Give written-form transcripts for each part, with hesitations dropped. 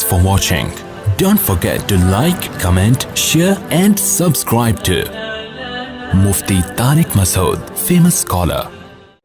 Thanks for watching. Don't forget to like, comment, share and subscribe to Mufti Tariq Masood, famous scholar.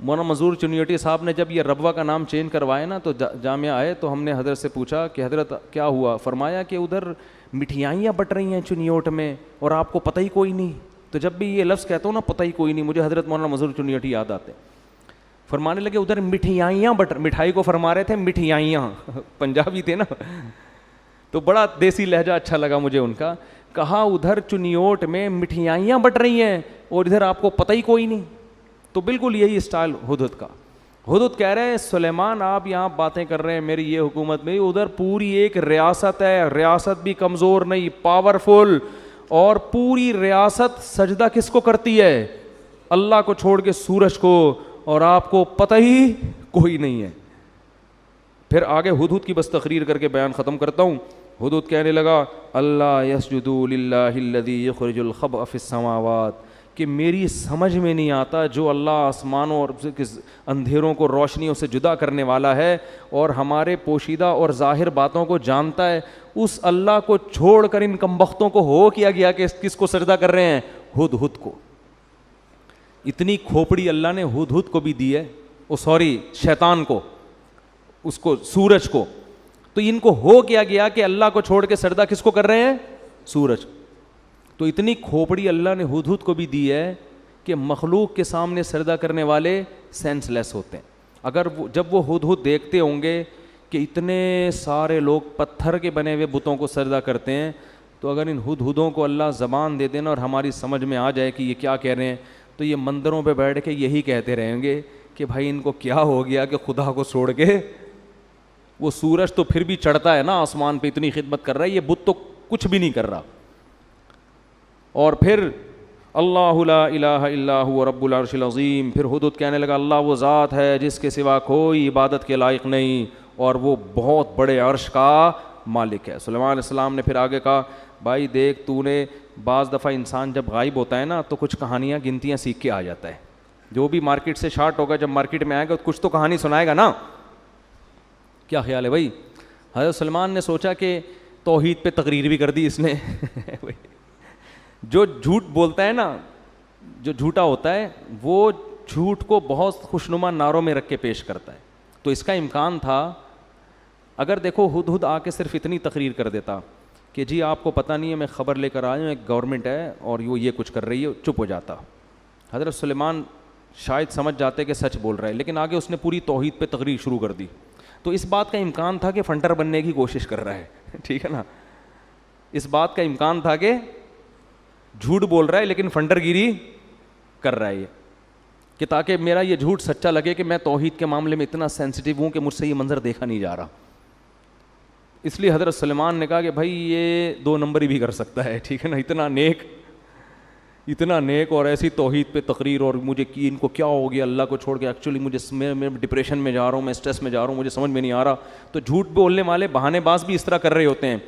مولانا منظور چنیوٹی صاحب نے جب یہ ربوہ کا نام چینج کروایا نا تو جامعہ آئے تو ہم نے حضرت سے پوچھا کہ حضرت کیا ہوا؟ فرمایا کہ ادھر مٹھائیاں بٹ رہی ہیں چنیوٹ میں اور آپ کو پتہ ہی کوئی نہیں. تو جب بھی یہ لفظ کہتا ہوں نا پتہ ہی کوئی نہیں, مجھے حضرت مولانا منظور چنیوٹی یاد آتے. فرمانے لگے ادھر مٹھائیاں بٹ, مٹھائی کو فرما رہے تھے مٹھائیاں, پنجابی تھے نا, تو بڑا دیسی لہجہ اچھا لگا مجھے ان کا. کہا ادھر چنیوٹ میں مٹھائیاں بٹ رہی ہیں اور ادھر آپ کو پتہ ہی کوئی نہیں. تو بالکل یہی اسٹائل ہدہد کا. ہدہد کہہ رہے ہیں سلیمان آپ یہاں باتیں کر رہے ہیں میری یہ حکومت میں, ادھر پوری ایک ریاست ہے, ریاست بھی کمزور نہیں, پاورفل, اور پوری ریاست سجدہ کس کو کرتی ہے؟ اللہ کو چھوڑ کے سورج کو, اور آپ کو پتہ ہی کوئی نہیں ہے. پھر آگے ہدہد کی بس تقریر کر کے بیان ختم کرتا ہوں. ہدہد کہنے لگا اللہ یسجدوا للہ الذی یخرج الخبء فی السماوات, کہ میری سمجھ میں نہیں آتا جو اللہ آسمانوں اور اندھیروں کو روشنیوں سے جدا کرنے والا ہے اور ہمارے پوشیدہ اور ظاہر باتوں کو جانتا ہے, اس اللہ کو چھوڑ کر ان کمبختوں کو ہو کیا گیا کہ کس کو سجدہ کر رہے ہیں؟ ہدہد کو. اتنی کھوپڑی اللہ نے ہدہد کو بھی دی ہے, شیطان کو, اس کو سورج کو. تو ان کو ہو کیا گیا کہ اللہ کو چھوڑ کے سجدہ کس کو کر رہے ہیں؟ سورج. تو اتنی کھوپڑی اللہ نے ہدہد کو بھی دی ہے کہ مخلوق کے سامنے سجدہ کرنے والے سینس لیس ہوتے ہیں. اگر جب وہ ہدہد دیکھتے ہوں گے کہ اتنے سارے لوگ پتھر کے بنے ہوئے بتوں کو سجدہ کرتے ہیں, تو اگر ان ہدہدوں کو اللہ زبان دے دینا اور ہماری سمجھ میں آ جائے کہ یہ کیا کہہ رہے ہیں, تو یہ مندروں پہ بیٹھ کے یہی کہتے رہیں گے کہ بھائی ان کو کیا ہو گیا کہ خدا کو چھوڑ کے, وہ سورج تو پھر بھی چڑھتا ہے نا آسمان پہ, اتنی خدمت کر رہا ہے, یہ بت تو کچھ بھی نہیں کر رہا. اور پھر اللہ لا الہ الا هو رب العرش العظیم, پھر ہدہد کہنے لگا اللہ وہ ذات ہے جس کے سوا کوئی عبادت کے لائق نہیں اور وہ بہت بڑے عرش کا مالک ہے. سلیمان علیہ السلام نے پھر آگے کہا بھائی دیکھ تو نے, بعض دفعہ انسان جب غائب ہوتا ہے نا تو کچھ کہانیاں گنتیاں سیکھ کے آ جاتا ہے. جو بھی مارکیٹ سے شارٹ ہوگا جب مارکیٹ میں آئے گا کچھ تو کہانی سنائے گا نا. کیا خیال ہے بھائی؟ حضرت سلمان نے سوچا کہ توحید پہ تقریر بھی کر دی اس نے. جو جھوٹ بولتا ہے نا, جو جھوٹا ہوتا ہے, وہ جھوٹ کو بہت خوشنما نعروں میں رکھ کے پیش کرتا ہے. تو اس کا امکان تھا اگر دیکھو ہدہد آ کے صرف اتنی تقریر کر دیتا کہ جی آپ کو پتہ نہیں ہے میں خبر لے کر آیا ہوں, ایک گورنمنٹ ہے اور وہ یہ کچھ کر رہی ہے, چپ ہو جاتا. حضرت سلیمان شاید سمجھ جاتے کہ سچ بول رہا ہے, لیکن آگے اس نے پوری توحید پہ تقریر شروع کر دی. تو اس بات کا امکان تھا کہ فنٹر بننے کی کوشش کر رہا ہے, ٹھیک ہے نا. اس بات کا امکان تھا کہ جھوٹ بول رہا ہے لیکن فنٹر گیری کر رہا ہے, کہ تاکہ میرا یہ جھوٹ سچا لگے کہ میں توحید کے معاملے میں اتنا سینسٹیو ہوں کہ مجھ سے یہ منظر دیکھا نہیں جا رہا. اس لیے حضرت سلیمان نے کہا کہ بھائی یہ 2 نمبر ہی بھی کر سکتا ہے, ٹھیک ہے نا, اتنا نیک اور ایسی توحید پہ تقریر, اور مجھے ان کو کیا ہو گیا اللہ کو چھوڑ کے, ایکچولی مجھے میں ڈپریشن میں جا رہا ہوں, میں اسٹریس میں جا رہا ہوں, مجھے سمجھ میں نہیں آ رہا. تو جھوٹ بولنے والے بہانے باز بھی اس طرح کر رہے ہوتے ہیں.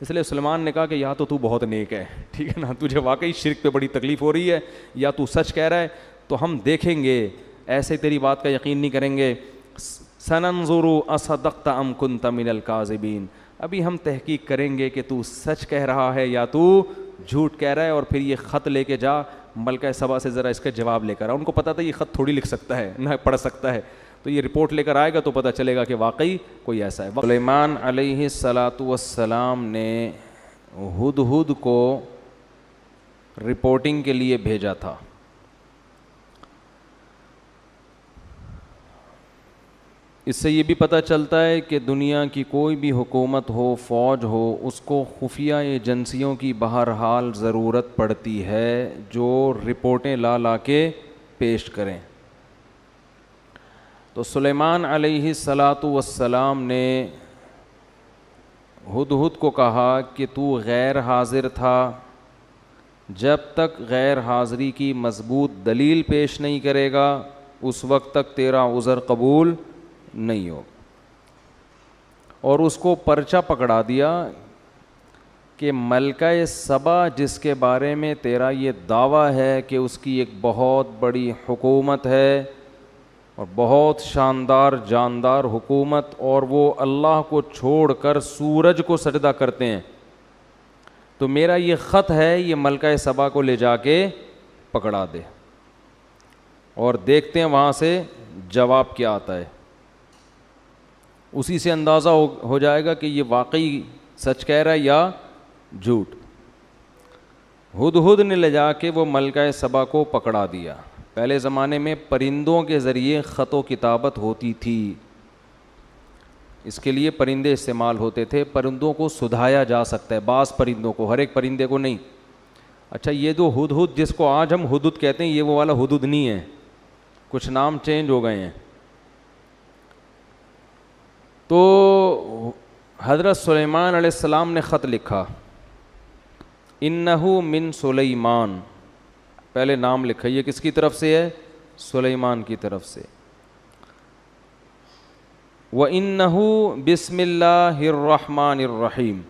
اس لیے سلیمان نے کہا کہ یا تو بہت نیک ہے, ٹھیک ہے نا, تجھے واقعی شرک پہ بڑی تکلیف ہو رہی ہے, یا تو سچ کہہ رہا ہے, تو ہم دیکھیں گے, ایسے تیری بات کا یقین نہیں کریں گے. سننظر اصدقت ام کنت من الکاذبین, ابھی ہم تحقیق کریں گے کہ تو سچ کہہ رہا ہے یا تو جھوٹ کہہ رہا ہے. اور پھر یہ خط لے کے جا ملکہ سبا سے, ذرا اس کا جواب لے کر آ. ان کو پتہ تھا یہ خط تھوڑی لکھ سکتا ہے, نہ پڑھ سکتا ہے, تو یہ رپورٹ لے کر آئے گا تو پتہ چلے گا کہ واقعی کوئی ایسا ہے. سلیمان علیہ الصلاۃ والسلام نے ہدہد کو رپورٹنگ کے لیے بھیجا تھا. اس سے یہ بھی پتہ چلتا ہے کہ دنیا کی کوئی بھی حکومت ہو, فوج ہو, اس کو خفیہ ایجنسیوں کی بہرحال ضرورت پڑتی ہے جو رپورٹیں لا کے پیش کریں. تو سلیمان علیہ الصلاۃ والسلام نے ہدہد کو کہا کہ تو غیر حاضر تھا, جب تک غیر حاضری کی مضبوط دلیل پیش نہیں کرے گا اس وقت تک تیرا عذر قبول نہیں ہوگا. اور اس کو پرچہ پکڑا دیا کہ ملکہ سبا جس کے بارے میں تیرا یہ دعویٰ ہے کہ اس کی ایک بہت بڑی حکومت ہے اور بہت شاندار جاندار حکومت, اور وہ اللہ کو چھوڑ کر سورج کو سجدہ کرتے ہیں, تو میرا یہ خط ہے, یہ ملکہ سبا کو لے جا کے پکڑا دے. اور دیکھتے ہیں وہاں سے جواب کیا آتا ہے. اسی سے اندازہ ہو جائے گا کہ یہ واقعی سچ کہہ رہا ہے یا جھوٹ. ہدہد نے لے جا کے وہ ملکہ سبا کو پکڑا دیا. پہلے زمانے میں پرندوں کے ذریعے خط و کتابت ہوتی تھی, اس کے لیے پرندے استعمال ہوتے تھے. پرندوں کو سدھایا جا سکتا ہے, بعض پرندوں کو, ہر ایک پرندے کو نہیں. اچھا, یہ جو ہدہد جس کو آج ہم ہدہد کہتے ہیں, یہ وہ والا ہدہد نہیں ہے, کچھ نام چینج ہو گئے ہیں. تو حضرت سلیمان علیہ السلام نے خط لکھا, انہو من سلیمان, پہلے نام لکھا, یہ کس کی طرف سے ہے؟ سلیمان کی طرف سے. وَإِنَّهُ بِسْمِ اللَّهِ الرَّحْمَنِ الرَّحِيمِ,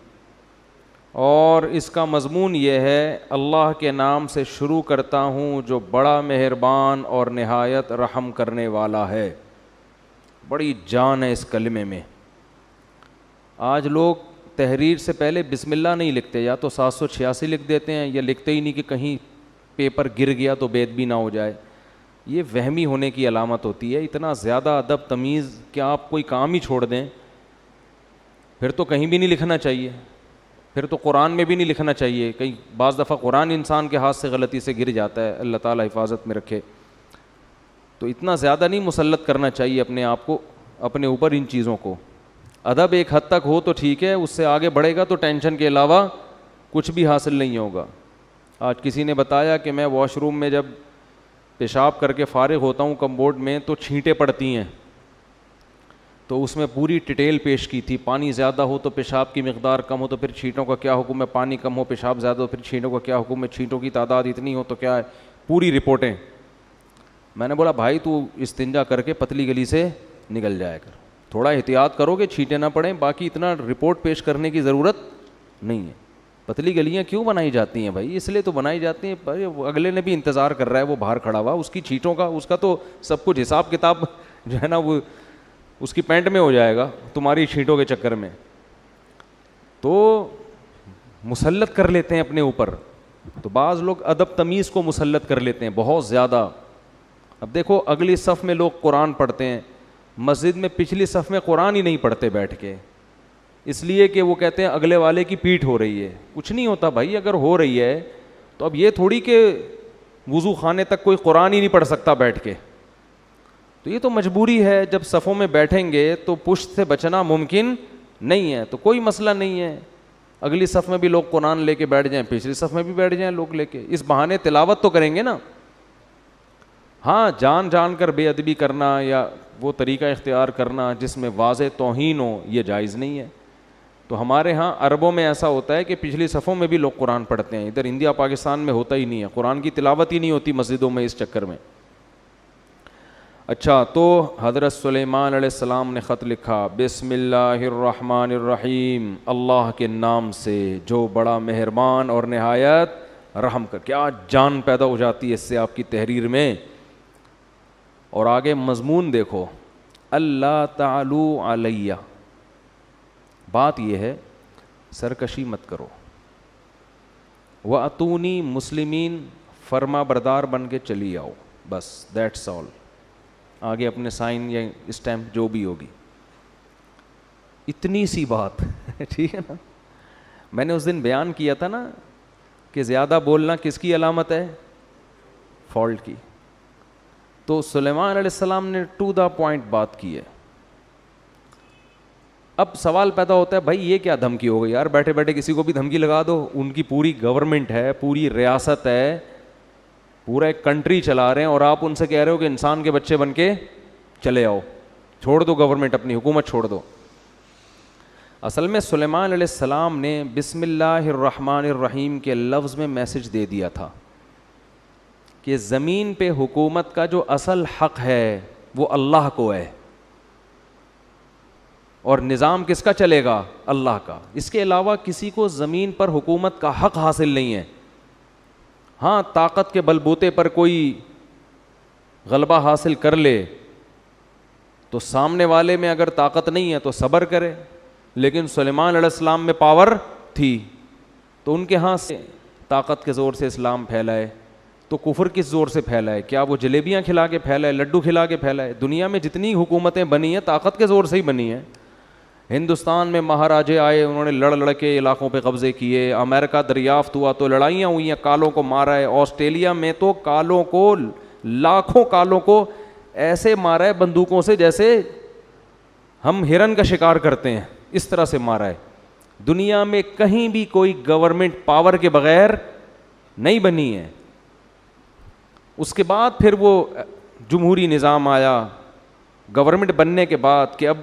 اور اس کا مضمون یہ ہے, اللہ کے نام سے شروع کرتا ہوں جو بڑا مہربان اور نہایت رحم کرنے والا ہے. بڑی جان ہے اس کلمے میں. آج لوگ تحریر سے پہلے بسم اللہ نہیں لکھتے, یا تو 786 لکھ دیتے ہیں, یا لکھتے ہی نہیں کہ کہیں پیپر گر گیا تو بے ادبی نہ ہو جائے. یہ وہمی ہونے کی علامت ہوتی ہے. اتنا زیادہ ادب تمیز کہ آپ کوئی کام ہی چھوڑ دیں, پھر تو کہیں بھی نہیں لکھنا چاہیے, پھر تو قرآن میں بھی نہیں لکھنا چاہیے. کئی بعض دفعہ قرآن انسان کے ہاتھ سے غلطی سے گر جاتا ہے, اللہ تعالیٰ حفاظت میں رکھے. تو اتنا زیادہ نہیں مسلط کرنا چاہیے اپنے آپ کو, اپنے اوپر ان چیزوں کو. ادب ایک حد تک ہو تو ٹھیک ہے, اس سے آگے بڑھے گا تو ٹینشن کے علاوہ کچھ بھی حاصل نہیں ہوگا. آج کسی نے بتایا کہ میں واش روم میں جب پیشاب کر کے فارغ ہوتا ہوں کمبورڈ میں تو چھینٹیں پڑتی ہیں, تو اس میں پوری ڈیٹیل پیش کی تھی. پانی زیادہ ہو تو پیشاب کی مقدار کم ہو تو پھر چھینٹوں کا کیا حکم ہے, پانی کم ہو پیشاب زیادہ ہو پھر چھینٹوں کا کیا حکم ہے, چھینٹوں کی تعداد اتنی ہو تو کیا ہے, پوری رپورٹیں. میں نے بولا بھائی تو استنجا کر کے پتلی گلی سے نکل جایا کر, تھوڑا احتیاط کرو کہ چھینٹیں نہ پڑیں, باقی اتنا رپورٹ پیش کرنے کی ضرورت نہیں ہے. پتلی گلیاں کیوں بنائی جاتی ہیں بھائی؟ اس لیے تو بنائی جاتی ہیں, اگلے نے بھی انتظار کر رہا ہے, وہ باہر کھڑا ہوا, اس کی چھینٹوں کا, اس کا تو سب کچھ حساب کتاب جو ہے نا وہ اس کی پینٹ میں ہو جائے گا تمہاری چھینٹوں کے چکر میں. تو مسلط کر لیتے ہیں اپنے اوپر. تو بعض لوگ ادب تمیز کو مسلط کر لیتے ہیں بہت زیادہ. اب دیکھو اگلی صف میں لوگ قرآن پڑھتے ہیں, مسجد میں پچھلی صف میں قرآن ہی نہیں پڑھتے بیٹھ کے, اس لیے کہ وہ کہتے ہیں اگلے والے کی پیٹھ ہو رہی ہے. کچھ نہیں ہوتا بھائی, اگر ہو رہی ہے تو اب یہ تھوڑی کہ وضو خانے تک کوئی قرآن ہی نہیں پڑھ سکتا بیٹھ کے. تو یہ تو مجبوری ہے, جب صفوں میں بیٹھیں گے تو پشت سے بچنا ممکن نہیں ہے, تو کوئی مسئلہ نہیں ہے. اگلی صف میں بھی لوگ قرآن لے کے بیٹھ جائیں, پچھلی صف میں بھی بیٹھ جائیں لوگ لے کے, اس بہانے تلاوت تو کریں گے نا. ہاں, جان جان کر بے ادبی کرنا یا وہ طریقہ اختیار کرنا جس میں واضح توہین ہو, یہ جائز نہیں ہے. تو ہمارے ہاں عربوں میں ایسا ہوتا ہے کہ پچھلی صفوں میں بھی لوگ قرآن پڑھتے ہیں, ادھر انڈیا پاکستان میں ہوتا ہی نہیں ہے, قرآن کی تلاوت ہی نہیں ہوتی مسجدوں میں اس چکر میں. اچھا, تو حضرت سلیمان علیہ السلام نے خط لکھا, بسم اللہ الرحمن الرحیم, اللہ کے نام سے جو بڑا مہربان اور نہایت رحم کر. کیا جان پیدا ہو جاتی ہے اس سے آپ کی تحریر میں. اور آگے مضمون دیکھو, اللہ تعالو علیہ, بات یہ ہے سرکشی مت کرو. وَأَتُونِي مسلمین, فرما بردار بن کے چلی آؤ, بس دیٹس آل. آگے اپنے سائن یا اسٹیمپ جو بھی ہوگی, اتنی سی بات. ٹھیک ہے نا. میں نے اس دن بیان کیا تھا نا کہ زیادہ بولنا کس کی علامت ہے؟ فالٹ کی. تو سلیمان علیہ السلام نے ٹو دا پوائنٹ بات کی ہے. اب سوال پیدا ہوتا ہے بھائی یہ کیا دھمکی ہو گئی یار, بیٹھے بیٹھے کسی کو بھی دھمکی لگا دو. ان کی پوری گورنمنٹ ہے, پوری ریاست ہے, پورا ایک کنٹری چلا رہے ہیں, اور آپ ان سے کہہ رہے ہو کہ انسان کے بچے بن کے چلے آؤ, چھوڑ دو گورنمنٹ, اپنی حکومت چھوڑ دو. اصل میں سلیمان علیہ السلام نے بسم اللہ الرحمن الرحیم کے لفظ میں میسج دے دیا تھا کہ زمین پہ حکومت کا جو اصل حق ہے وہ اللہ کو ہے, اور نظام کس کا چلے گا؟ اللہ کا. اس کے علاوہ کسی کو زمین پر حکومت کا حق حاصل نہیں ہے. ہاں, طاقت کے بل بوتے پر کوئی غلبہ حاصل کر لے تو سامنے والے میں اگر طاقت نہیں ہے تو صبر کرے, لیکن سلیمان علیہ السلام میں پاور تھی تو ان کے ہاں سے طاقت کے زور سے اسلام پھیلائے. تو کفر کس زور سے پھیلا ہے؟ کیا وہ جلیبیاں کھلا کے پھیلا ہے، لڈو کھلا کے پھیلا ہے؟ دنیا میں جتنی حکومتیں بنی ہیں طاقت کے زور سے ہی بنی ہیں. ہندوستان میں مہاراجے آئے، انہوں نے لڑ کے علاقوں پہ قبضے کیے. امریکہ دریافت ہوا تو لڑائیاں ہوئی ہیں، کالوں کو مارا ہے. آسٹریلیا میں تو کالوں کو، لاکھوں کالوں کو ایسے مارا ہے بندوقوں سے جیسے ہم ہرن کا شکار کرتے ہیں، اس طرح سے مارا ہے. دنیا میں کہیں بھی کوئی گورنمنٹ پاور کے بغیر نہیں بنی ہے. اس کے بعد پھر وہ جمہوری نظام آیا گورنمنٹ بننے کے بعد کہ اب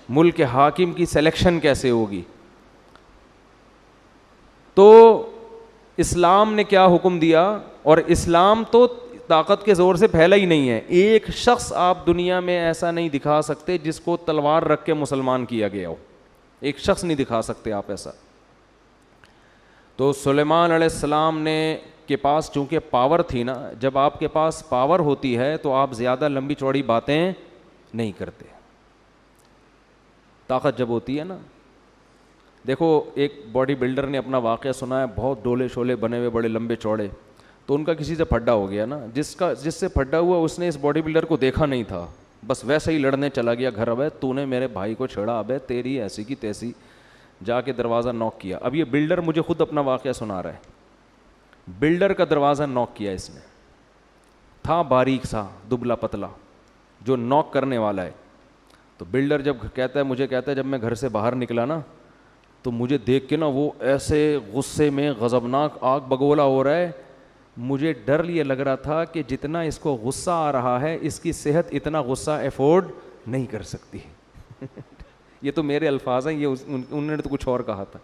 ملک کے حاکم کی سلیکشن کیسے ہوگی. تو اسلام نے کیا حکم دیا؟ اور اسلام تو طاقت کے زور سے پھیلا ہی نہیں ہے. ایک شخص آپ دنیا میں ایسا نہیں دکھا سکتے جس کو تلوار رکھ کے مسلمان کیا گیا ہو. ایک شخص نہیں دکھا سکتے آپ ایسا. تو سلیمان علیہ السلام نے کے پاس چونکہ پاور تھی نا، جب آپ کے پاس پاور ہوتی ہے تو آپ زیادہ لمبی چوڑی باتیں نہیں کرتے. طاقت جب ہوتی ہے نا، دیکھو ایک باڈی بلڈر نے اپنا واقعہ سنا ہے، بہت ڈولے شولے بنے ہوئے بڑے لمبے چوڑے. تو ان کا کسی سے پھڈا ہو گیا نا، جس سے پھڈا ہوا اس نے اس باڈی بلڈر کو دیکھا نہیں تھا، بس ویسے ہی لڑنے چلا گیا. گھر ابے تو نے میرے بھائی کو چھیڑا، ابے تیری ایسی کی تیسی. جا کے دروازہ نوک کیا. اب یہ بلڈر مجھے خود اپنا واقعہ سنا رہا ہے. بلڈر کا دروازہ نوک کیا اس نے، تھا باریک سا دبلا پتلا جو نوک کرنے والا ہے. تو بلڈر جب کہتا ہے، مجھے کہتا ہے جب میں گھر سے باہر نکلا نا تو مجھے دیکھ کے نا وہ ایسے غصے میں غضبناک آگ بگولا ہو رہا ہے. مجھے ڈر یہ لگ رہا تھا کہ جتنا اس کو غصہ آ رہا ہے اس کی صحت اتنا غصہ افورڈ نہیں کر سکتی. یہ تو میرے الفاظ ہیں، یہ انہوں نے تو کچھ اور کہا تھا.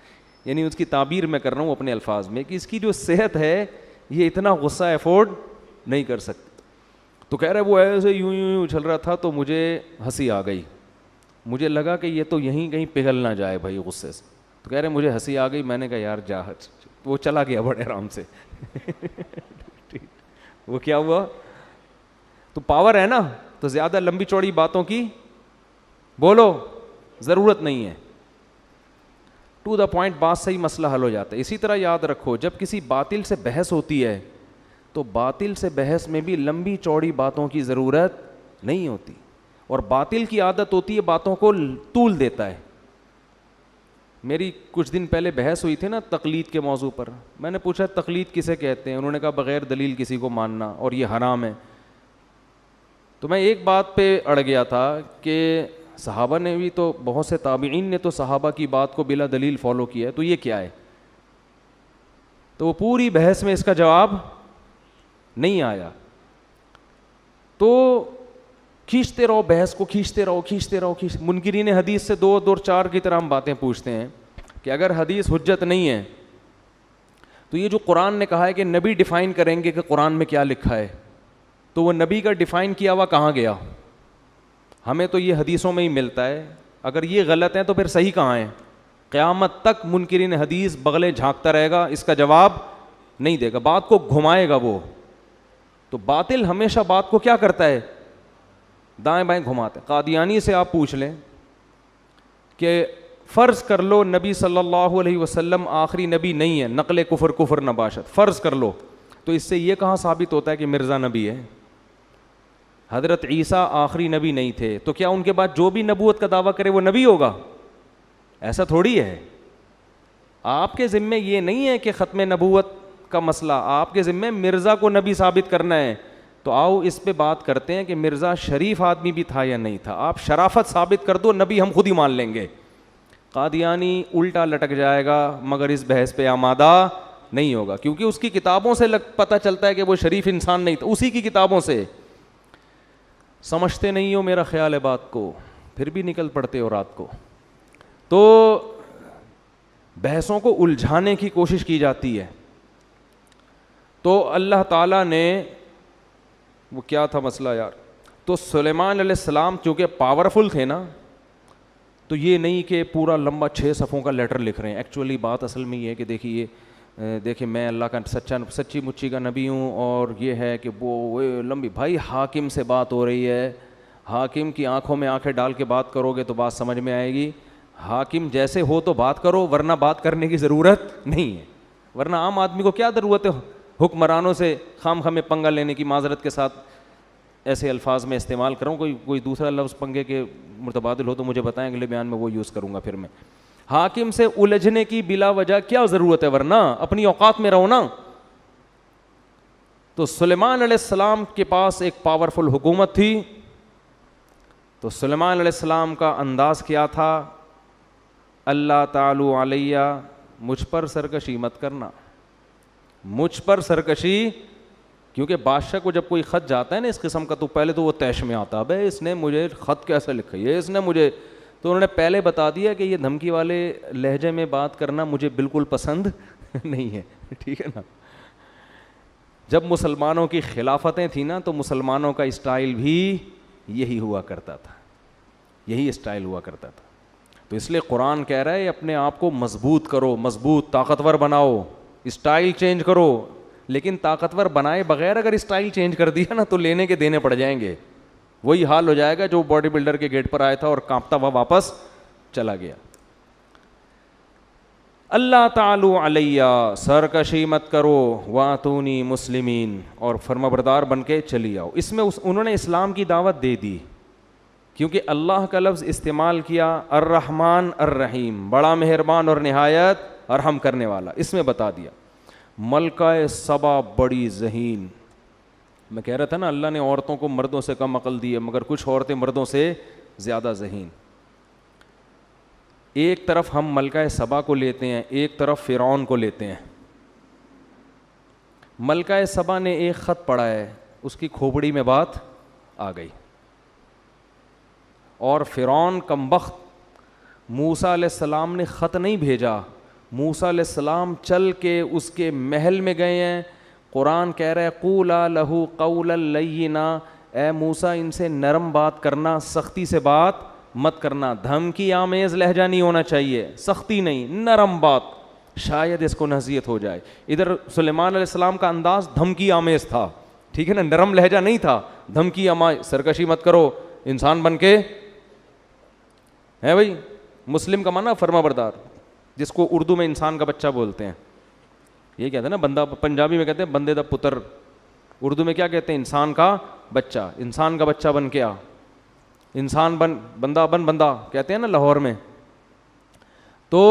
یعنی اس کی تعبیر میں کر رہا ہوں اپنے الفاظ میں کہ اس کی جو صحت ہے یہ اتنا غصہ افورڈ نہیں کر سکتی. تو کہہ رہے وہ ایسے یوں یوں چل رہا تھا تو مجھے ہنسی آ گئی. مجھے لگا کہ یہ تو یہیں کہیں پگھل نہ جائے بھائی غصے سے. تو کہہ رہے مجھے ہنسی آ گئی. میں نے کہا یار جا. وہ چلا گیا بڑے آرام سے. وہ کیا ہوا؟ تو پاور ہے نا، تو زیادہ لمبی چوڑی باتوں کی بولو ضرورت نہیں ہے. ٹو دا پوائنٹ بات صحیح، مسئلہ حل ہو جاتا ہے. اسی طرح یاد رکھو جب کسی باطل سے بحث ہوتی ہے تو باطل سے بحث میں بھی لمبی چوڑی باتوں کی ضرورت نہیں ہوتی. اور باطل کی عادت ہوتی ہے باتوں کو طول دیتا ہے. میری کچھ دن پہلے بحث ہوئی تھی نا تقلید کے موضوع پر. میں نے پوچھا تقلید کسے کہتے ہیں؟ انہوں نے کہا بغیر دلیل کسی کو ماننا اور یہ حرام ہے. تو میں ایک بات پہ اڑ گیا تھا کہ صحابہ نے بھی تو، بہت سے تابعین نے تو صحابہ کی بات کو بلا دلیل فالو کیا ہے، تو یہ کیا ہے؟ تو وہ پوری بحث میں اس کا جواب نہیں آیا. تو کھینچتے رہو بحث کو، کھینچتے رہو. منکرین حدیث سے دو چار کی طرح ہم باتیں پوچھتے ہیں کہ اگر حدیث حجت نہیں ہے تو یہ جو قرآن نے کہا ہے کہ نبی ڈیفائن کریں گے کہ قرآن میں کیا لکھا ہے، تو وہ نبی کا ڈیفائن کیا ہوا کہاں گیا؟ ہمیں تو یہ حدیثوں میں ہی ملتا ہے. اگر یہ غلط ہیں تو پھر صحیح کہاں ہے؟ قیامت تک منکرین حدیث بغلیں جھانکتا رہے گا، اس کا جواب نہیں دے گا، بات کو گھمائے گا وہ. تو باطل ہمیشہ بات کو کیا کرتا ہے؟ دائیں بائیں گھماتے. قادیانی سے آپ پوچھ لیں کہ فرض کر لو نبی صلی اللہ علیہ وسلم آخری نبی نہیں ہے، نقل کفر نباشت، فرض کر لو، تو اس سے یہ کہاں ثابت ہوتا ہے کہ مرزا نبی ہے؟ حضرت عیسیٰ آخری نبی نہیں تھے، تو کیا ان کے بعد جو بھی نبوت کا دعویٰ کرے وہ نبی ہوگا؟ ایسا تھوڑی ہے. آپ کے ذمے یہ نہیں ہے کہ ختم نبوت کا مسئلہ، آپ کے ذمے مرزا کو نبی ثابت کرنا ہے. تو آؤ اس پہ بات کرتے ہیں کہ مرزا شریف آدمی بھی تھا یا نہیں تھا. آپ شرافت ثابت کر دو، نبی ہم خود ہی مان لیں گے. قادیانی الٹا لٹک جائے گا مگر اس بحث پہ آمادہ نہیں ہوگا، کیونکہ اس کی کتابوں سے پتہ چلتا ہے کہ وہ شریف انسان نہیں تھا. اسی کی کتابوں سے. سمجھتے نہیں ہو میرا خیال ہے بات کو، پھر بھی نکل پڑتے ہو رات کو. تو بحثوں کو الجھانے کی کوشش کی جاتی ہے. تو اللہ تعالیٰ نے، وہ کیا تھا مسئلہ یار، تو سلیمان علیہ السلام چونکہ پاورفل تھے نا، تو یہ نہیں کہ پورا لمبا 6 صفحوں کا لیٹر لکھ رہے ہیں. ایکچولی بات اصل میں یہ ہے کہ دیکھیے میں اللہ کا سچی مچی کا نبی ہوں، اور یہ ہے کہ وہ لمبی، بھائی حاکم سے بات ہو رہی ہے، حاکم کی آنکھوں میں آنکھیں ڈال کے بات کرو گے تو بات سمجھ میں آئے گی. حاکم جیسے ہو تو بات کرو، ورنہ بات کرنے کی ضرورت نہیں ہے. ورنہ عام آدمی کو کیا ضرورت ہے حکمرانوں سے خام خواہ میں پنگا لینے کی معذرت کے ساتھ ایسے الفاظ میں استعمال کروں, کوئی دوسرا لفظ پنگے کے متبادل ہو تو مجھے بتائیں, اگلے بیان میں وہ یوز کروں گا. پھر میں حاکم سے الجھنے کی بلا وجہ کیا ضرورت ہے, ورنہ اپنی اوقات میں رہو نا. تو سلیمان علیہ السلام کے پاس ایک پاورفل حکومت تھی. تو سلیمان علیہ السلام کا انداز کیا تھا, اللہ تعالی علیہ, مجھ پر سرکشی مت کرنا, مجھ پر سرکشی. کیونکہ بادشاہ کو جب کوئی خط جاتا ہے نا اس قسم کا, تو پہلے تو وہ طیش میں آتا, بھائی اس نے مجھے خط کیسے لکھا ہے, اس نے مجھے, تو انہوں نے پہلے بتا دیا کہ یہ دھمکی والے لہجے میں بات کرنا مجھے بالکل پسند نہیں ہے, ٹھیک ہے نا. جب مسلمانوں کی خلافتیں تھیں نا تو مسلمانوں کا اسٹائل بھی یہی ہوا کرتا تھا, یہی اسٹائل ہوا کرتا تھا. تو اس لیے قرآن کہہ رہا ہے اپنے آپ کو مضبوط کرو, مضبوط طاقتور بناؤ, اسٹائل چینج کرو. لیکن طاقتور بنائے بغیر اگر اسٹائل چینج کر دیا نا تو لینے کے دینے پڑ جائیں گے. وہی حال ہو جائے گا جو باڈی بلڈر کے گیٹ پر آیا تھا اور کانپتا ہوا واپس چلا گیا. اللہ تعالی علیہ, سرکشی مت کرو, واتونی مسلمین, اور فرمانبردار بن کے چلی آؤ. اس میں انہوں نے اسلام کی دعوت دے دی, کیونکہ اللہ کا لفظ استعمال کیا, الرحمن الرحیم, بڑا مہربان اور نہایت رحم کرنے والا. اس میں بتا دیا ملکہ سبا بڑی ذہین. میں کہہ رہا تھا نا اللہ نے عورتوں کو مردوں سے کم عقل دی ہے, مگر کچھ عورتیں مردوں سے زیادہ ذہین. ایک طرف ہم ملکہ سبا کو لیتے ہیں, ایک طرف فرعون کو لیتے ہیں. ملکہ سبا نے ایک خط پڑھا ہے, اس کی کھوپڑی میں بات آ گئی, اور فرعون کمبخت موسیٰ علیہ السلام نے خط نہیں بھیجا, موسیٰ علیہ السلام چل کے اس کے محل میں گئے ہیں. قرآن کہہ رہا ہے قولا لہو قولا لینا, اے موسیٰ ان سے نرم بات کرنا, سختی سے بات مت کرنا. دھمکی آمیز لہجہ نہیں ہونا چاہیے, سختی نہیں, نرم بات, شاید اس کو نصیحت ہو جائے. ادھر سلیمان علیہ السلام کا انداز دھمکی آمیز تھا, ٹھیک ہے نا, نرم لہجہ نہیں تھا. دھمکی آمیز, سرکشی مت کرو, انسان بن کے ہے بھائی. مسلم کا معنی فرما بردار, جس کو اردو میں انسان کا بچہ بولتے ہیں. یہ کہتے ہیں نا بندہ, پنجابی میں کہتے ہیں بندے دا پتر, اردو میں کیا کہتے ہیں, انسان کا بچہ. انسان کا بچہ بن کے آ, انسان بن, بندہ بن, بندہ کہتے ہیں نا لاہور میں. تو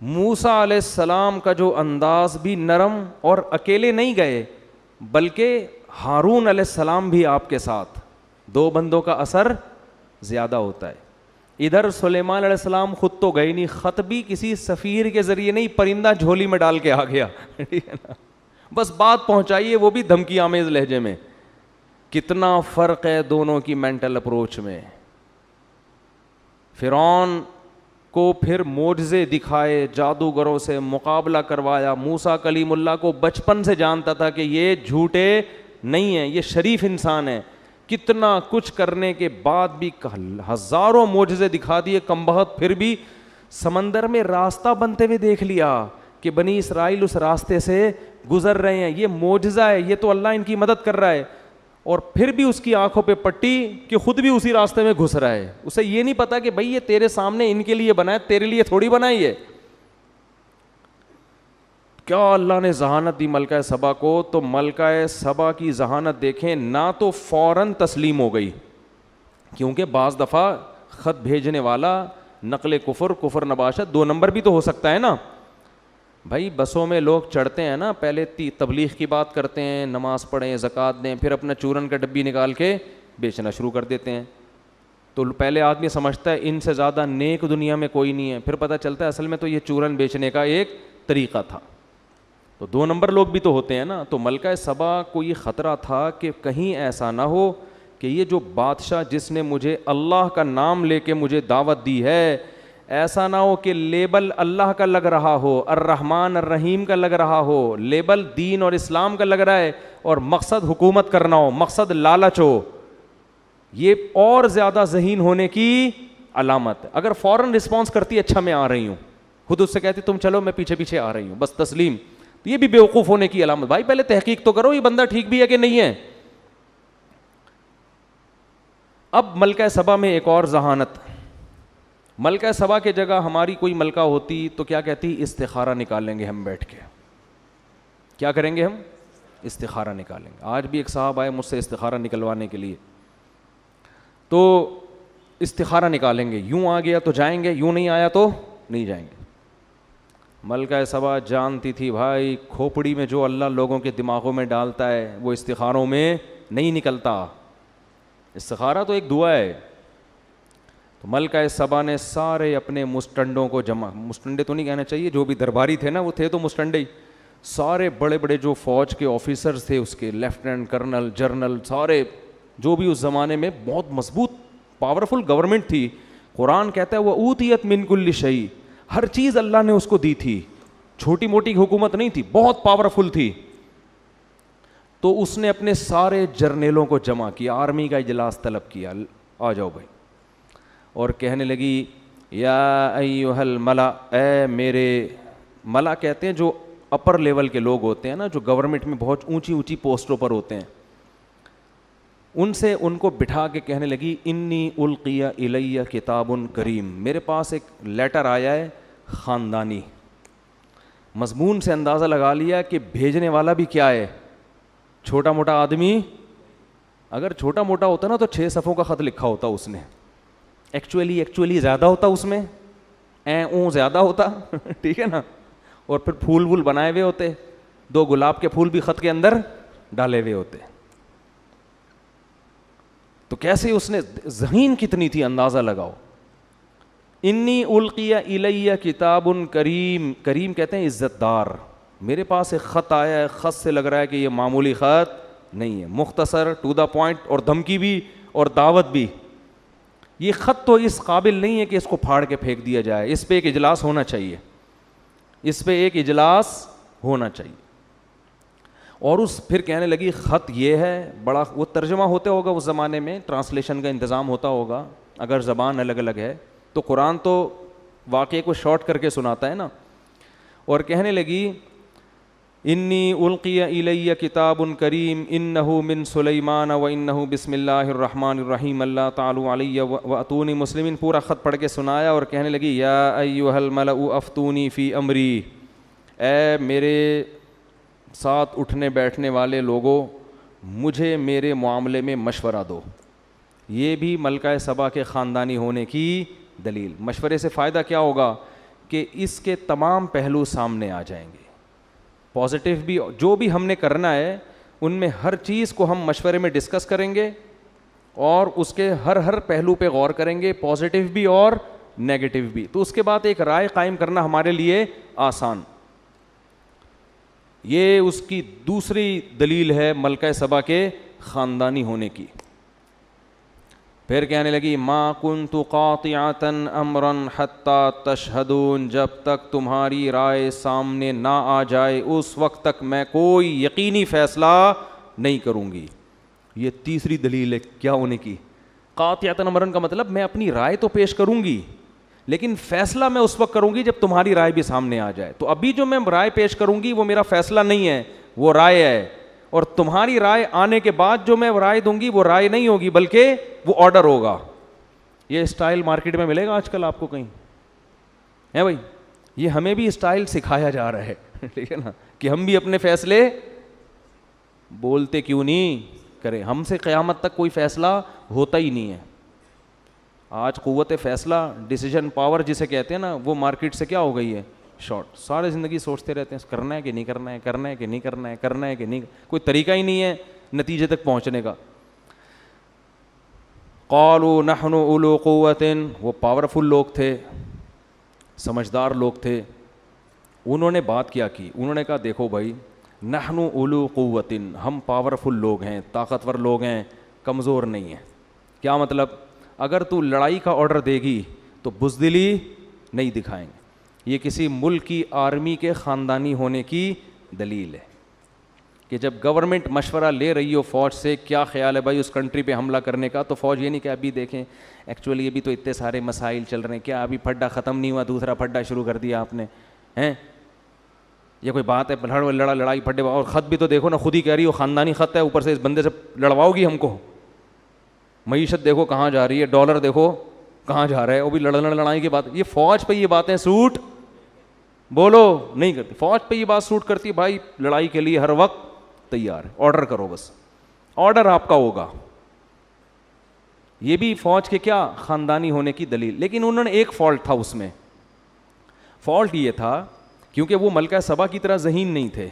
موسیٰ علیہ السلام کا جو انداز بھی نرم, اور اکیلے نہیں گئے بلکہ ہارون علیہ السلام بھی آپ کے ساتھ. دو بندوں کا اثر زیادہ ہوتا ہے. ادھر سلیمان علیہ السلام خود تو گئے نہیں, خط بھی کسی سفیر کے ذریعے نہیں, پرندہ جھولی میں ڈال کے آ گیا, ٹھیک ہے نا, بس بات پہنچائیے, وہ بھی دھمکی آمیز لہجے میں. کتنا فرق ہے دونوں کی مینٹل اپروچ میں. فرعون کو پھر معجزے دکھائے, جادوگروں سے مقابلہ کروایا. موسیٰ کلیم اللہ کو بچپن سے جانتا تھا کہ یہ جھوٹے نہیں ہیں, یہ شریف انسان ہیں. کتنا کچھ کرنے کے بعد بھی ہزاروں معجزے دکھا دیے کمبخت, پھر بھی سمندر میں راستہ بنتے ہوئے دیکھ لیا کہ بنی اسرائیل اس راستے سے گزر رہے ہیں, یہ معجزہ ہے, یہ تو اللہ ان کی مدد کر رہا ہے. اور پھر بھی اس کی آنکھوں پہ پٹی کہ خود بھی اسی راستے میں گھس رہا ہے. اسے یہ نہیں پتا کہ بھائی یہ تیرے سامنے ان کے لیے بنا ہے, تیرے لیے تھوڑی بنائی ہے. کیا اللہ نے ذہانت دی ملکہ سبا کو. تو ملکہ سبا کی ذہانت دیکھیں, نہ تو فوراً تسلیم ہو گئی, کیونکہ بعض دفعہ خط بھیجنے والا نقل کفر نباشت, 2 نمبر بھی تو ہو سکتا ہے نا بھائی. بسوں میں لوگ چڑھتے ہیں نا, پہلے تبلیغ کی بات کرتے ہیں, نماز پڑھیں, زکوٰۃ دیں, پھر اپنا چورن کا ڈبی نکال کے بیچنا شروع کر دیتے ہیں. تو پہلے آدمی سمجھتا ہے ان سے زیادہ نیک دنیا میں کوئی نہیں ہے, پھر پتہ چلتا ہے اصل میں تو یہ چورن بیچنے کا ایک طریقہ تھا. تو 2 نمبر لوگ بھی تو ہوتے ہیں نا. تو ملکہ سبا کو یہ خطرہ تھا کہ کہیں ایسا نہ ہو کہ یہ جو بادشاہ جس نے مجھے اللہ کا نام لے کے مجھے دعوت دی ہے, ایسا نہ ہو کہ لیبل اللہ کا لگ رہا ہو, الرحمن الرحیم کا لگ رہا ہو, لیبل دین اور اسلام کا لگ رہا ہے, اور مقصد حکومت کرنا ہو, مقصد لالچ ہو. یہ اور زیادہ ذہین ہونے کی علامت ہے. اگر فوراً رسپانس کرتی اچھا میں آ رہی ہوں, خود اس سے کہتی تم چلو میں پیچھے پیچھے آ رہی ہوں, بس تسلیم, تو یہ بھی بیوقوف ہونے کی علامت. بھائی پہلے تحقیق تو کرو یہ بندہ ٹھیک بھی ہے کہ نہیں ہے. اب ملکہ سبا میں ایک اور ذہانت. ملکہ سبا کے جگہ ہماری کوئی ملکہ ہوتی تو کیا کہتی, استخارہ نکالیں گے ہم بیٹھ کے, کیا کریں گے ہم؟ استخارہ نکالیں گے. آج بھی ایک صاحب آئے مجھ سے استخارہ نکلوانے کے لیے, تو استخارہ نکالیں گے, یوں آ گیا تو جائیں گے, یوں نہیں آیا تو نہیں جائیں گے. ملکہ سبا جانتی تھی بھائی کھوپڑی میں جو اللہ لوگوں کے دماغوں میں ڈالتا ہے وہ استخاروں میں نہیں نکلتا. استخارہ تو ایک دعا ہے. تو ملکہ سبا نے سارے اپنے مسٹنڈوں کو جمع, مسٹنڈے تو نہیں کہنا چاہیے, جو بھی درباری تھے نا وہ تھے تو مسٹنڈے ہی, سارے بڑے بڑے جو فوج کے آفیسرز تھے اس کے, لیفٹیننٹ کرنل, جرنل, سارے جو بھی اس زمانے میں بہت مضبوط پاورفل گورنمنٹ تھی. قرآن کہتا ہے وہ اوتیت من کل شیء, ہر چیز اللہ نے اس کو دی تھی, چھوٹی موٹی حکومت نہیں تھی, بہت پاورفل تھی. تو اس نے اپنے سارے جرنیلوں کو جمع کیا, آرمی کا اجلاس طلب کیا, آ جاؤ بھائی, اور کہنے لگی یا ایھا الملا, اے میرے, ملا کہتے ہیں جو اپر لیول کے لوگ ہوتے ہیں نا, جو گورنمنٹ میں بہت اونچی اونچی پوسٹوں پر ہوتے ہیں, ان کو بٹھا کے کہنے لگی انی القی الی کتاب کریم, میرے پاس ایک لیٹر آیا ہے خاندانی. مضمون سے اندازہ لگا لیا کہ بھیجنے والا بھی کیا ہے, چھوٹا موٹا آدمی. اگر چھوٹا موٹا ہوتا نا تو 6 صفحوں کا خط لکھا ہوتا اس نے, ایکچولی زیادہ ہوتا اس میں, زیادہ ہوتا ٹھیک ہے نا, اور پھر پھول وول بنائے ہوئے ہوتے, 2 گلاب کے پھول بھی خط کے اندر ڈالے ہوئے ہوتے. تو کیسے اس نے, ذہین کتنی تھی اندازہ لگاؤ. انی القی الی کتاب کریم, کریم کہتے ہیں عزت دار, میرے پاس ایک خط آیا ہے, خط سے لگ رہا ہے کہ یہ معمولی خط نہیں ہے, مختصر, ٹو دا پوائنٹ, اور دھمکی بھی اور دعوت بھی. یہ خط تو اس قابل نہیں ہے کہ اس کو پھاڑ کے پھینک دیا جائے, اس پہ ایک اجلاس ہونا چاہیے, اس پہ ایک اجلاس ہونا چاہیے. اور اس پھر کہنے لگی خط یہ ہے, بڑا, وہ ترجمہ ہوتا ہوگا اس زمانے میں, ٹرانسلیشن کا انتظام ہوتا ہوگا, اگر زبان الگ الگ ہے تو قرآن تو واقعے کو شارٹ کر کے سناتا ہے نا. اور کہنے لگی انی القی الی کتاب کریم انہ من سلیمان و انہ بسم اللہ الرحمن الرحیم اللہ تعالی علی واتونی مسلمین. پورا خط پڑھ کے سنایا اور کہنے لگی یا ایھا الملأ افتونی فی امری, اے میرے ساتھ اٹھنے بیٹھنے والے لوگوں, مجھے میرے معاملے میں مشورہ دو. یہ بھی ملکہ سبا کے خاندانی ہونے کی دلیل. مشورے سے فائدہ کیا ہوگا کہ اس کے تمام پہلو سامنے آ جائیں گے, پازیٹیو بھی, جو بھی ہم نے کرنا ہے ان میں ہر چیز کو ہم مشورے میں ڈسکس کریں گے اور اس کے ہر پہلو پہ غور کریں گے, پازیٹیو بھی اور نیگیٹو بھی. تو اس کے بعد ایک رائے قائم کرنا ہمارے لیے آسان. یہ اس کی دوسری دلیل ہے ملکہ سبا کے خاندانی ہونے کی. پھر کہنے لگی ما کنت قاطعۃ امرا حتی تشہدون, جب تک تمہاری رائے سامنے نہ آ جائے اس وقت تک میں کوئی یقینی فیصلہ نہیں کروں گی. یہ تیسری دلیل ہے کیا ہونے کی, قاطعۃ امرا کا مطلب میں اپنی رائے تو پیش کروں گی لیکن فیصلہ میں اس وقت کروں گی جب تمہاری رائے بھی سامنے آ جائے. تو ابھی جو میں رائے پیش کروں گی وہ میرا فیصلہ نہیں ہے, وہ رائے ہے, اور تمہاری رائے آنے کے بعد جو میں رائے دوں گی وہ رائے نہیں ہوگی بلکہ وہ آرڈر ہوگا. یہ اسٹائل مارکیٹ میں ملے گا آج کل آپ کو کہیں ہے بھائی, یہ ہمیں بھی اسٹائل سکھایا جا رہا ہے ٹھیک ہے نا, کہ ہم بھی اپنے فیصلے بولتے کیوں نہیں کریں. ہم سے قیامت تک کوئی فیصلہ ہوتا ہی نہیں ہے. آج قوت فیصلہ, ڈیسیجن پاور جسے کہتے ہیں نا, وہ مارکیٹ سے کیا ہو گئی ہے, شارٹ. سارے زندگی سوچتے رہتے ہیں کرنا ہے کہ نہیں کرنا ہے, کرنا ہے کہ نہیں کرنا ہے, کرنا ہے کہ نہیں, کوئی طریقہ ہی نہیں ہے نتیجے تک پہنچنے کا. قالوا نحن اولو قوت, وہ پاورفل لوگ تھے, سمجھدار لوگ تھے. انہوں نے بات کیا کی, انہوں نے کہا دیکھو بھائی نحن اولو قوت, ہم پاورفل لوگ ہیں, طاقتور لوگ ہیں, کمزور نہیں ہیں. کیا مطلب, اگر تو لڑائی کا آرڈر دے گی تو بزدلی نہیں دکھائیں گے. یہ کسی ملک کی آرمی کے خاندانی ہونے کی دلیل ہے کہ جب گورنمنٹ مشورہ لے رہی ہو فوج سے, کیا خیال ہے بھائی اس کنٹری پہ حملہ کرنے کا, تو فوج یہ نہیں کہ ابھی دیکھیں ایکچولی ابھی تو اتنے سارے مسائل چل رہے ہیں, کیا ابھی پھڈا ختم نہیں ہوا دوسرا پھڈا شروع کر دیا آپ نے ہیں, یہ کوئی بات ہے لڑائی پھڈے. اور خط بھی تو دیکھو نا, خود ہی کہہ رہی ہو خاندانی خط ہے, اوپر سے اس بندے سے لڑواؤ گی ہم کو. معیشت دیکھو کہاں جا رہی ہے, ڈالر دیکھو کہاں جا رہا ہے, وہ بھی لڑائی کی بات. یہ فوج پہ یہ باتیں سوٹ, بولو نہیں کرتی. فوج پہ یہ بات سوٹ کرتی ہے, بھائی لڑائی کے لیے ہر وقت تیار ہے, آرڈر کرو, بس آرڈر آپ کا ہوگا. یہ بھی فوج کے کیا خاندانی ہونے کی دلیل. لیکن انہوں نے ایک فالٹ تھا اس میں, فالٹ یہ تھا کیونکہ وہ ملکہ سبا کی طرح ذہین نہیں تھے,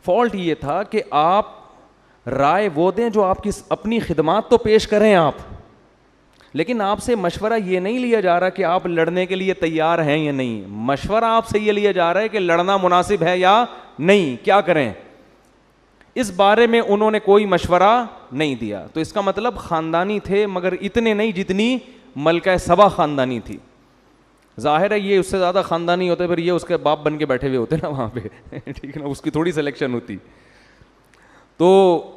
فالٹ یہ تھا کہ آپ رائے وہ دیں جو آپ کی اپنی خدمات تو پیش کریں آپ, لیکن آپ سے مشورہ یہ نہیں لیا جا رہا کہ آپ لڑنے کے لیے تیار ہیں یا نہیں, مشورہ آپ سے یہ لیا جا رہا ہے کہ لڑنا مناسب ہے یا نہیں, کیا کریں. اس بارے میں انہوں نے کوئی مشورہ نہیں دیا. تو اس کا مطلب خاندانی تھے مگر اتنے نہیں جتنی ملکہ سبا خاندانی تھی. ظاہر ہے یہ اس سے زیادہ خاندانی ہوتے پھر یہ اس کے باپ بن کے بیٹھے ہوئے ہوتے نا وہاں پہ, ٹھیک ہے نا, اس کی تھوڑی سلیکشن ہوتی. تو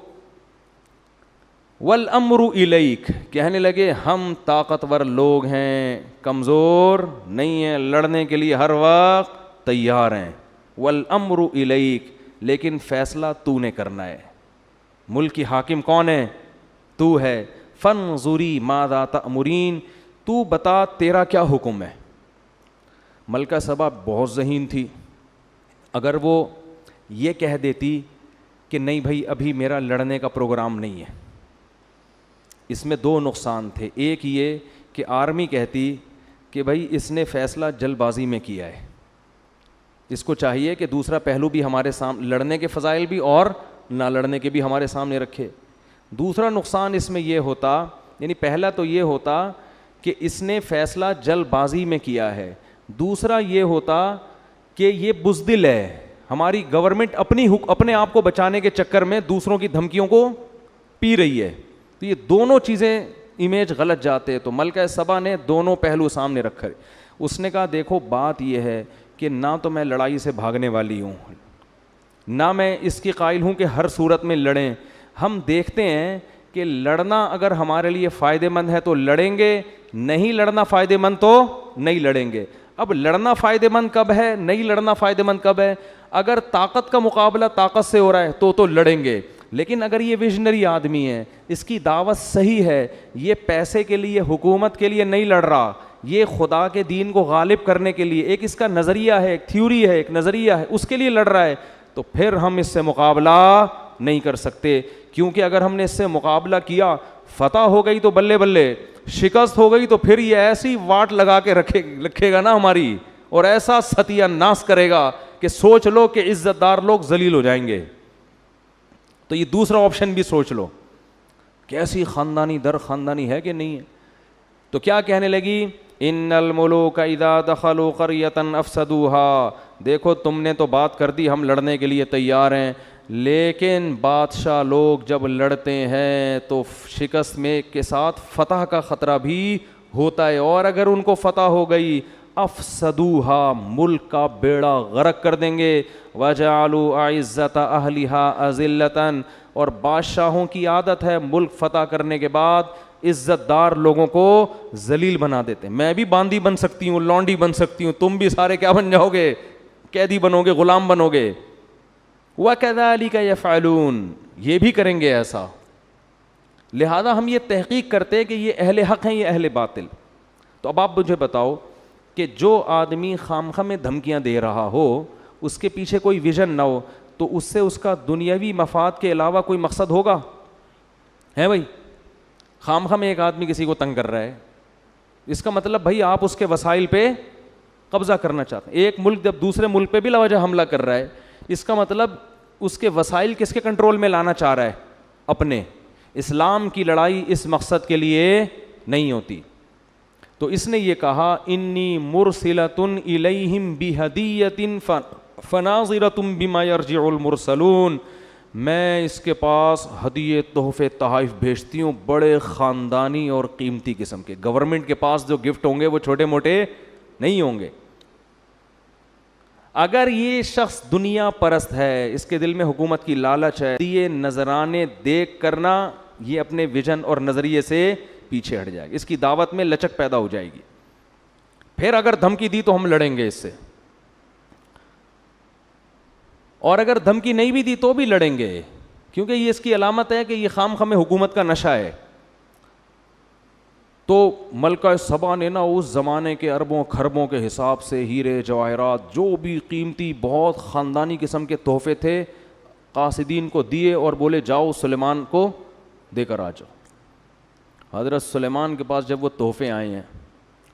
والامر الیک, کہنے لگے ہم طاقتور لوگ ہیں, کمزور نہیں ہیں, لڑنے کے لیے ہر وقت تیار ہیں. والامر الیک, لیکن فیصلہ تو نے کرنا ہے, ملک کی حاکم کون ہے, تو ہے. فانظری ماذا تأمرین, تو بتا تیرا کیا حکم ہے. ملکہ سبا بہت ذہین تھی, اگر وہ یہ کہہ دیتی کہ نہیں بھائی ابھی میرا لڑنے کا پروگرام نہیں ہے, اس میں دو نقصان تھے. ایک یہ کہ آرمی کہتی کہ بھائی اس نے فیصلہ جلد بازی میں کیا ہے, اس کو چاہیے کہ دوسرا پہلو بھی ہمارے سامنے, لڑنے کے فضائل بھی اور نہ لڑنے کے بھی ہمارے سامنے رکھے. دوسرا نقصان اس میں یہ ہوتا, یعنی پہلا تو یہ ہوتا کہ اس نے فیصلہ جلد بازی میں کیا ہے, دوسرا یہ ہوتا کہ یہ بزدل ہے, ہماری گورنمنٹ اپنے آپ کو بچانے کے چکر میں دوسروں کی دھمکیوں کو پی رہی ہے. تو یہ دونوں چیزیں امیج غلط جاتے. تو ملکہ سبا نے دونوں پہلو سامنے رکھے. اس نے کہا دیکھو بات یہ ہے کہ نہ تو میں لڑائی سے بھاگنے والی ہوں, نہ میں اس کی قائل ہوں کہ ہر صورت میں لڑیں. ہم دیکھتے ہیں کہ لڑنا اگر ہمارے لیے فائدہ مند ہے تو لڑیں گے, نہیں لڑنا فائدہ مند تو نہیں لڑیں گے. اب لڑنا فائدہ مند کب ہے, نہیں لڑنا فائدہ مند کب ہے. اگر طاقت کا مقابلہ طاقت سے ہو رہا ہے تو لڑیں گے, لیکن اگر یہ ویژنری آدمی ہے, اس کی دعوت صحیح ہے, یہ پیسے کے لیے حکومت کے لیے نہیں لڑ رہا, یہ خدا کے دین کو غالب کرنے کے لیے ایک اس کا نظریہ ہے, ایک تھیوری ہے, ایک نظریہ ہے, اس کے لیے لڑ رہا ہے, تو پھر ہم اس سے مقابلہ نہیں کر سکتے. کیونکہ اگر ہم نے اس سے مقابلہ کیا, فتح ہو گئی تو بلے بلے, شکست ہو گئی تو پھر یہ ایسی واٹ لگا کے رکھے گا نا ہماری, اور ایسا ستیہ ناس کرے گا کہ سوچ لو کہ عزت دار لوگ ذلیل ہو جائیں گے. تو یہ دوسرا آپشن بھی سوچ لو, کیسی خاندانی در خاندانی ہے کہ نہیں ہے. تو کیا کہنے لگی, ان الملوک اذا دخلوا قریۃ افسدوها, دیکھو تم نے تو بات کر دی ہم لڑنے کے لیے تیار ہیں, لیکن بادشاہ لوگ جب لڑتے ہیں تو شکست میں کے ساتھ فتح کا خطرہ بھی ہوتا ہے, اور اگر ان کو فتح ہو گئی افسدوها, ملک کا بیڑا غرق کر دیں گے. وجعلوا اعزت اہلها اذلۃ, اور بادشاہوں کی عادت ہے ملک فتح کرنے کے بعد عزت دار لوگوں کو ذلیل بنا دیتے. میں بھی باندی بن سکتی ہوں, لونڈی بن سکتی ہوں, تم بھی سارے کیا بن جاؤ گے, قیدی بنو گے, غلام بنو گے. وَكَذَلِكَ يَفْعَلُونَ, یہ بھی کریں گے ایسا. لہذا ہم یہ تحقیق کرتے کہ یہ اہل حق ہیں, یہ اہل باطل. تو اب آپ مجھے بتاؤ کہ جو آدمی خامخواہ میں دھمکیاں دے رہا ہو, اس کے پیچھے کوئی ویژن نہ ہو, تو اس سے اس کا دنیاوی مفاد کے علاوہ کوئی مقصد ہوگا؟ ہے بھائی, خامخواہ میں ایک آدمی کسی کو تنگ کر رہا ہے, اس کا مطلب بھائی آپ اس کے وسائل پہ قبضہ کرنا چاہتے ہیں. ایک ملک جب دوسرے ملک پہ بھی لاوجہ حملہ کر رہا ہے, اس کا مطلب اس کے وسائل کس کے کنٹرول میں لانا چاہ رہا ہے, اپنے. اسلام کی لڑائی اس مقصد کے لیے نہیں ہوتی. تو اس نے یہ کہا انی مرسلۃ الیہم بہدیۃ فناظرۃ بما یرجع المرسلون, میں اس کے پاس ہدیے تحفے تحائف بھیجتی ہوں بڑے خاندانی اور قیمتی قسم کے. گورنمنٹ کے پاس جو گفٹ ہوں گے وہ چھوٹے موٹے نہیں ہوں گے. اگر یہ شخص دنیا پرست ہے, اس کے دل میں حکومت کی لالچ ہے, یہ نذرانے دیکھ کرنا یہ اپنے ویژن اور نظریے سے پیچھے ہٹ جائے گا, اس کی دعوت میں لچک پیدا ہو جائے گی. پھر اگر دھمکی دی تو ہم لڑیں گے اس سے, اور اگر دھمکی نہیں بھی دی تو بھی لڑیں گے, کیونکہ یہ اس کی علامت ہے کہ یہ خام خام حکومت کا نشہ ہے. تو ملکہ سبا نے نا اس زمانے کے اربوں خربوں کے حساب سے ہیرے جواہرات جو بھی قیمتی بہت خاندانی قسم کے تحفے تھے قاصدین کو دیے اور بولے جاؤ سلیمان کو دے کر آ جاؤ۔ حضرت سلیمان کے پاس جب وہ تحفے آئے ہیں،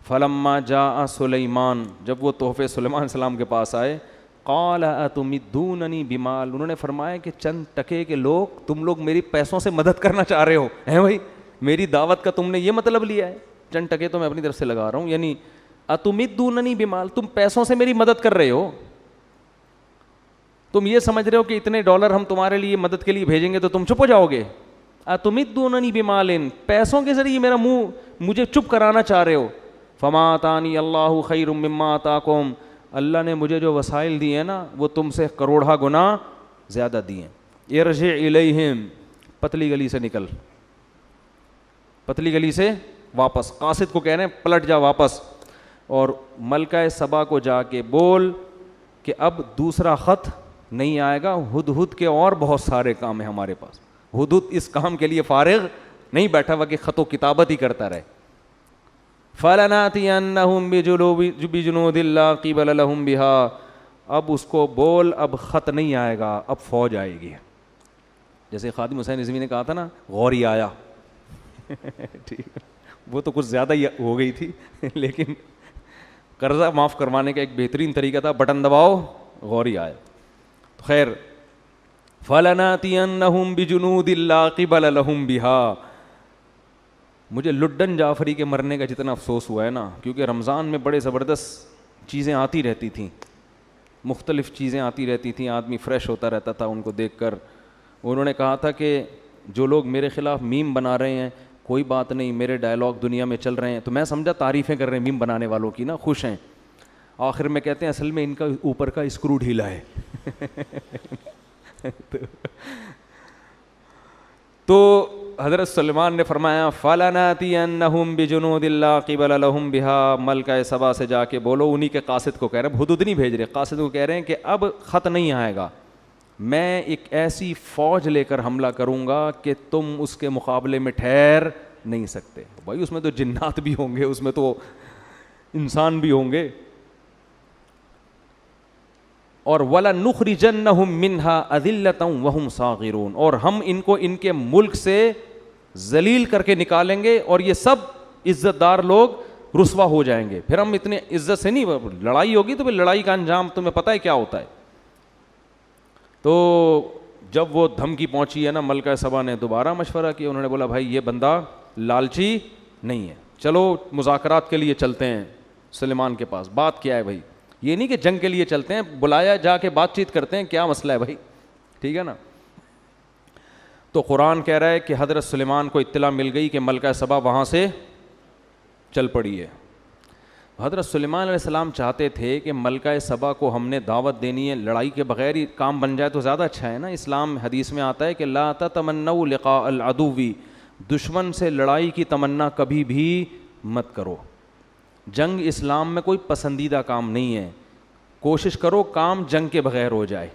فلما جاء سلیمان، جب وہ تحفے سلیمان علیہ السلام کے پاس آئے، قال اتمدوننی بمال، انہوں نے فرمایا کہ چند ٹکے کے لوگ، تم لوگ میری پیسوں سے مدد کرنا چاہ رہے ہو، ہیں بھائی میری دعوت کا تم نے یہ مطلب لیا ہے، چند ٹکے تو میں اپنی طرف سے لگا رہا ہوں، یعنی اتمدوننی بمال، تم پیسوں سے میری مدد کر رہے ہو، تم یہ سمجھ رہے ہو کہ اتنے ڈالر ہم تمہارے لیے مدد کے لیے بھیجیں گے تو تم چپ ہو جاؤ گے، اتمدوننی بمال، پیسوں کے ذریعے میرا منہ مجھے چپ کرانا چاہ رہے ہو، فما آتانی اللہ خیر مما آتاکم، اللہ نے مجھے جو وسائل دیے ہیں نا وہ تم سے کروڑہ گنا زیادہ دیے ہیں، ارجع الیہم، پتلی گلی سے نکل، پتلی گلی سے واپس، قاصد کو کہہ رہے ہیں پلٹ جا واپس، اور ملکہ سبا کو جا کے بول کہ اب دوسرا خط نہیں آئے گا، ہدہد کے اور بہت سارے کام ہیں ہمارے پاس، ہدہد اس کام کے لیے فارغ نہیں بیٹھا ہوا کہ خط و کتابت ہی کرتا رہے، فَلَنَأْتِيَنَّهُمْ بِجُنُودٍ لَّا قِبَلَ لَهُمْ بِهَا، اب اس کو بول اب خط نہیں آئے گا، اب فوج آئے گی، جیسے خادم حسین رضوی نے کہا تھا نا غوری آیا ٹھیک، وہ تو کچھ زیادہ ہی ہو گئی تھی لیکن قرضہ معاف کروانے کا ایک بہترین طریقہ تھا، بٹن دباؤ غوری آیا، خیر فَلَنَأْتِيَنَّهُمْ بِجُنُودٍ لَّا قِبَلَ لَهُمْ بِهَا، مجھے لڈن جعفری کے مرنے کا جتنا افسوس ہوا ہے نا، کیونکہ رمضان میں بڑے زبردست چیزیں آتی رہتی تھیں، مختلف چیزیں آتی رہتی تھیں، آدمی فریش ہوتا رہتا تھا ان کو دیکھ کر، انہوں نے کہا تھا کہ جو لوگ میرے خلاف میم بنا رہے ہیں کوئی بات نہیں، میرے ڈائلاگ دنیا میں چل رہے ہیں، تو میں سمجھا تعریفیں کر رہے ہیں میم بنانے والوں کی نا، خوش ہیں، آخر میں کہتے ہیں اصل میں ان کا اوپر کا اسکرو ڈھیلا ہے تو حضرت سلیمان نے فرمایا فَلَنَأْتِيَنَّهُمْ بِجُنُودٍ لَّا قِبَلَ لَهُمْ بِهَا، ملکہ سبا سے جا کے بولو، انہی کے قاصد کو کہہ رہے ہیں، ہدہد نہیں بھیج رہے، قاصد کو کہہ رہے ہیں کہ اب خط نہیں آئے گا، میں ایک ایسی فوج لے کر حملہ کروں گا کہ تم اس کے مقابلے میں ٹھہر نہیں سکتے، بھائی اس میں تو جنات بھی ہوں گے، اس میں تو انسان بھی ہوں گے، اور وَلَنُخْرِجَنَّهُم مِّنْهَا أَذِلَّةً وَهُمْ صَاغِرُونَ، اور ہم ان کو ان کے ملک سے ذلیل کر کے نکالیں گے اور یہ سب عزت دار لوگ رسوا ہو جائیں گے، پھر ہم اتنے عزت سے نہیں، لڑائی ہوگی تو پھر لڑائی کا انجام تمہیں پتہ ہے کیا ہوتا ہے، تو جب وہ دھمکی پہنچی ہے نا ملکہ سبا نے دوبارہ مشورہ کیا، انہوں نے بولا بھائی یہ بندہ لالچی نہیں ہے، چلو مذاکرات کے لیے چلتے ہیں سلیمان کے پاس، بات کیا ہے بھائی، یہ نہیں کہ جنگ کے لیے چلتے ہیں، بلایا جا کے بات چیت کرتے ہیں، کیا مسئلہ ہے بھائی، ٹھیک ہے نا، تو قرآن کہہ رہا ہے کہ حضرت سلیمان کو اطلاع مل گئی کہ ملکہ سبا وہاں سے چل پڑی ہے، حضرت سلیمان علیہ السلام چاہتے تھے کہ ملکہ سبا کو ہم نے دعوت دینی ہے، لڑائی کے بغیر ہی کام بن جائے تو زیادہ اچھا ہے نا، اسلام حدیث میں آتا ہے کہ لا تتمنوا لقاء العدو، دشمن سے لڑائی کی تمنا کبھی بھی مت کرو، جنگ اسلام میں کوئی پسندیدہ کام نہیں ہے، کوشش کرو کام جنگ کے بغیر ہو جائے،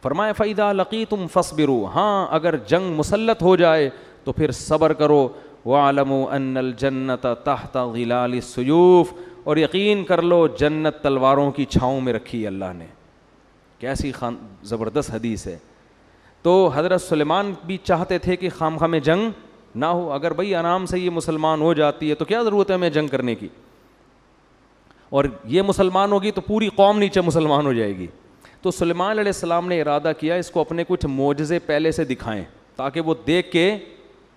فرمایا فَإِذَا لَقِيتُمْ فَاصْبِرُوا، ہاں اگر جنگ مسلط ہو جائے تو پھر صبر کرو، وَاعْلَمُوا أَنَّ الْجَنَّةَ تَحْتَ ظِلَالِ السُّيُوفِ، اور یقین کر لو جنت تلواروں کی چھاؤں میں رکھی ہے اللہ نے، کیسی زبردست حدیث ہے، تو حضرت سلیمان بھی چاہتے تھے کہ خامخواہ میں جنگ نہ ہو، اگر بھئی آرام سے یہ مسلمان ہو جاتی ہے تو کیا ضرورت ہے ہمیں جنگ کرنے کی، اور یہ مسلمان ہوگی تو پوری قوم نیچے مسلمان ہو جائے گی، تو سلیمان علیہ السلام نے ارادہ کیا اس کو اپنے کچھ معجزے پہلے سے دکھائیں تاکہ وہ دیکھ کے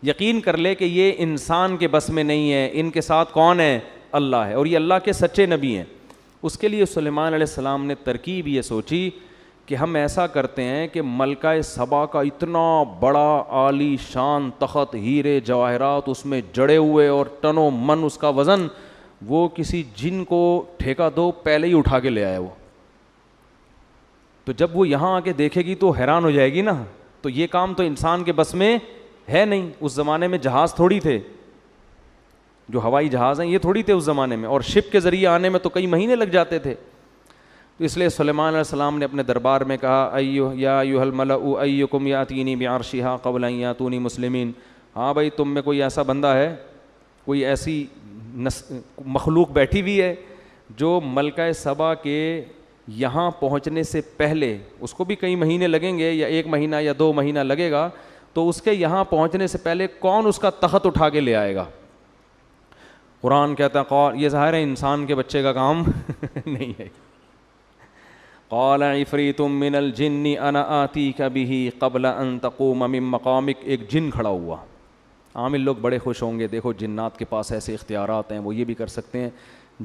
یقین کر لے کہ یہ انسان کے بس میں نہیں ہے، ان کے ساتھ کون ہے، اللہ ہے، اور یہ اللہ کے سچے نبی ہیں، اس کے لیے سلیمان علیہ السلام نے ترکیب یہ سوچی کہ ہم ایسا کرتے ہیں کہ ملکہ سبا کا اتنا بڑا عالی شان تخت، ہیرے جواہرات اس میں جڑے ہوئے اور ٹنوں من اس کا وزن، وہ کسی جن کو ٹھیکہ دو پہلے ہی اٹھا کے لے آئے وہ، تو جب وہ یہاں آ کے دیکھے گی تو حیران ہو جائے گی نا، تو یہ کام تو انسان کے بس میں ہے نہیں، اس زمانے میں جہاز تھوڑی تھے، جو ہوائی جہاز ہیں یہ تھوڑی تھے اس زمانے میں، اور شپ کے ذریعے آنے میں تو کئی مہینے لگ جاتے تھے، تو اس لیے سلیمان علیہ السلام نے اپنے دربار میں کہا یا ایھا الملأ ایکم یاتینی بعرشھا قبل ان یاتونی مسلمین، ہاں بھائی تم میں کوئی ایسا بندہ ہے کوئی ایسی مخلوق بیٹھی ہوئی ہے جو ملکہ سبا کے یہاں پہنچنے سے پہلے، اس کو بھی کئی مہینے لگیں گے یا 1 مہینہ یا 2 مہینہ لگے گا، تو اس کے یہاں پہنچنے سے پہلے کون اس کا تخت اٹھا کے لے آئے گا؟ قرآن کہتا ہے یہ ظاہر ہے انسان کے بچے کا کام نہیں ہے. قال عفریت من الجن انا آتیک بہ قبل ان تقوم من مقامک. ایک جن کھڑا ہوا. عامل لوگ بڑے خوش ہوں گے، دیکھو جنات کے پاس ایسے اختیارات ہیں، وہ یہ بھی کر سکتے ہیں.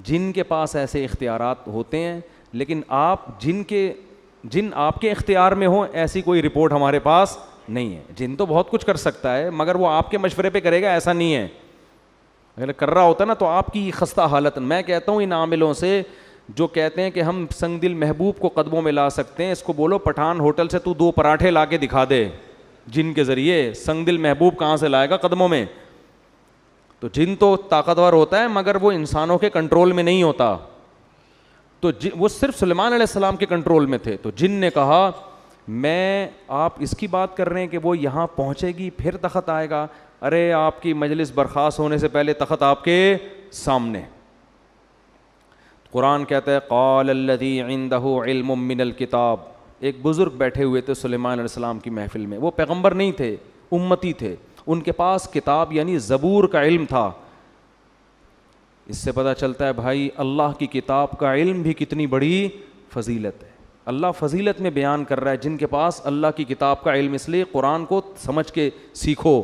جن کے پاس ایسے اختیارات ہوتے ہیں، لیکن جن آپ کے اختیار میں ہوں ایسی کوئی رپورٹ ہمارے پاس نہیں ہے. جن تو بہت کچھ کر سکتا ہے مگر وہ آپ کے مشورے پہ کرے گا ایسا نہیں ہے. اگر کر رہا ہوتا نا تو آپ کی خستہ حالت. میں کہتا ہوں ان عاملوں سے جو کہتے ہیں کہ ہم سنگ دل محبوب کو قدموں میں لا سکتے ہیں، اس کو بولو پٹھان ہوٹل سے تو 2 پراٹھے لا کے دکھا دے جن کے ذریعے. سنگ دل محبوب کہاں سے لائے گا قدموں میں؟ تو جن تو طاقتور ہوتا ہے مگر وہ انسانوں کے کنٹرول میں نہیں ہوتا. تو وہ صرف سلیمان علیہ السلام کے کنٹرول میں تھے. تو جن نے کہا میں آپ اس کی بات کر رہے ہیں کہ وہ یہاں پہنچے گی پھر تخت آئے گا؟ ارے آپ کی مجلس برخاست ہونے سے پہلے تخت آپ کے سامنے. قرآن کہتا ہے قال الذی عندہ علم من الکتاب. ایک بزرگ بیٹھے ہوئے تھے سلیمان علیہ السلام کی محفل میں. وہ پیغمبر نہیں تھے، امتی تھے. ان کے پاس کتاب یعنی زبور کا علم تھا. اس سے پتہ چلتا ہے بھائی اللہ کی کتاب کا علم بھی کتنی بڑی فضیلت ہے. اللہ فضیلت میں بیان کر رہا ہے جن کے پاس اللہ کی کتاب کا علم. اس لیے قرآن کو سمجھ کے سیکھو.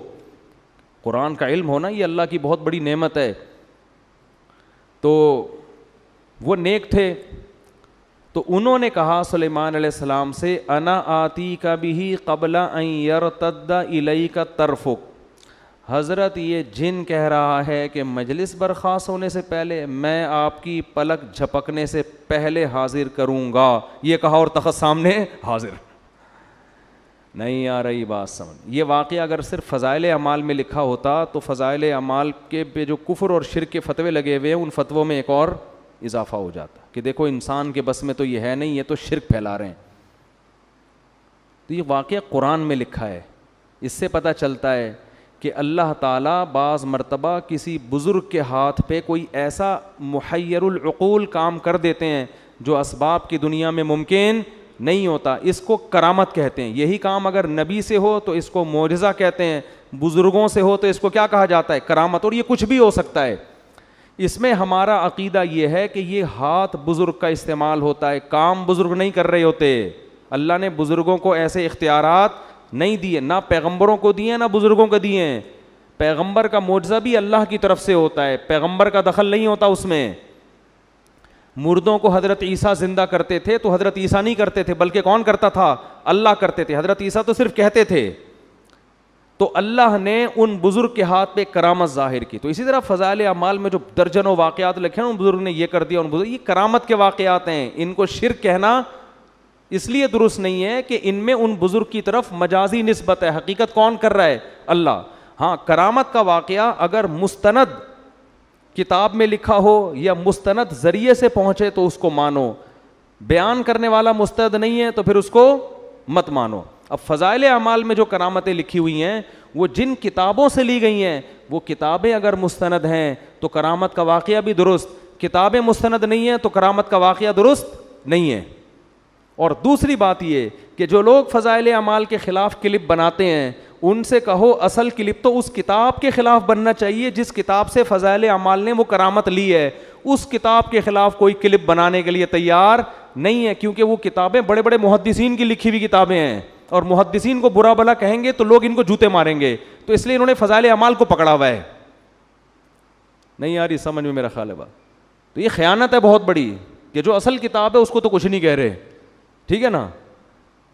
قرآن کا علم ہونا یہ اللہ کی بہت بڑی نعمت ہے. تو وہ نیک تھے. تو انہوں نے کہا سلیمان علیہ السلام سے انا آتیک بہ قبل ان یرتد الیک طرفک. حضرت یہ جن کہہ رہا ہے کہ مجلس برخاست ہونے سے پہلے میں آپ کی پلک جھپکنے سے پہلے حاضر کروں گا. یہ کہا اور تخت سامنے حاضر. نہیں آ رہی بات سمجھ. یہ واقعہ اگر صرف فضائل اعمال میں لکھا ہوتا تو فضائل اعمال کے پہ جو کفر اور شرک کے فتوے لگے ہوئے ہیں ان فتووں میں ایک اور اضافہ ہو جاتا کہ دیکھو انسان کے بس میں تو یہ ہے نہیں، یہ تو شرک پھیلا رہے ہیں. تو یہ واقعہ قرآن میں لکھا ہے. اس سے پتہ چلتا ہے کہ اللہ تعالیٰ بعض مرتبہ کسی بزرگ کے ہاتھ پہ کوئی ایسا محیر العقول کام کر دیتے ہیں جو اسباب کی دنیا میں ممکن نہیں ہوتا. اس کو کرامت کہتے ہیں. یہی کام اگر نبی سے ہو تو اس کو معجزہ کہتے ہیں، بزرگوں سے ہو تو اس کو کیا کہا جاتا ہے؟ کرامت. اور یہ کچھ بھی ہو سکتا ہے. اس میں ہمارا عقیدہ یہ ہے کہ یہ ہاتھ بزرگ کا استعمال ہوتا ہے، کام بزرگ نہیں کر رہے ہوتے. اللہ نے بزرگوں کو ایسے اختیارات نہیں دیے، نہ پیغمبروں کو دیے نہ بزرگوں کو دیے ہیں. پیغمبر کا معجزہ بھی اللہ کی طرف سے ہوتا ہے، پیغمبر کا دخل نہیں ہوتا اس میں. مردوں کو حضرت عیسیٰ زندہ کرتے تھے تو حضرت عیسیٰ نہیں کرتے تھے بلکہ کون کرتا تھا؟ اللہ کرتے تھے. حضرت عیسیٰ تو صرف کہتے تھے. تو اللہ نے ان بزرگ کے ہاتھ پہ کرامت ظاہر کی. تو اسی طرح فضائل اعمال میں جو درجنوں واقعات لکھے ہیں ان بزرگ نے یہ کر دیا، ان بزرگ، یہ کرامت کے واقعات ہیں. ان کو شرک کہنا اس لیے درست نہیں ہے کہ ان میں ان بزرگ کی طرف مجازی نسبت ہے. حقیقت کون کر رہا ہے؟ اللہ. ہاں کرامت کا واقعہ اگر مستند کتاب میں لکھا ہو یا مستند ذریعے سے پہنچے تو اس کو مانو. بیان کرنے والا مستند نہیں ہے تو پھر اس کو مت مانو. اب فضائل اعمال میں جو کرامتیں لکھی ہوئی ہیں وہ جن کتابوں سے لی گئی ہیں وہ کتابیں اگر مستند ہیں تو کرامت کا واقعہ بھی درست. کتابیں مستند نہیں ہیں تو کرامت کا واقعہ درست نہیں ہے. اور دوسری بات یہ کہ جو لوگ فضائل اعمال کے خلاف کلپ بناتے ہیں ان سے کہو اصل کلپ تو اس کتاب کے خلاف بننا چاہیے جس کتاب سے فضائل اعمال نے وہ کرامت لی ہے. اس کتاب کے خلاف کوئی کلپ بنانے کے لیے تیار نہیں ہے کیونکہ وہ کتابیں بڑے بڑے محدثین کی لکھی ہوئی کتابیں ہیں اور محدثین کو برا بھلا کہیں گے تو لوگ ان کو جوتے ماریں گے. تو اس لیے انہوں نے فضائل اعمال کو پکڑا ہوا ہے. نہیں یار یہ سمجھ میں میرا خیال ہے بات. تو یہ خیانت ہے بہت بڑی کہ جو اصل کتاب ہے اس کو تو کچھ نہیں کہہ رہے. ٹھیک ہے نا.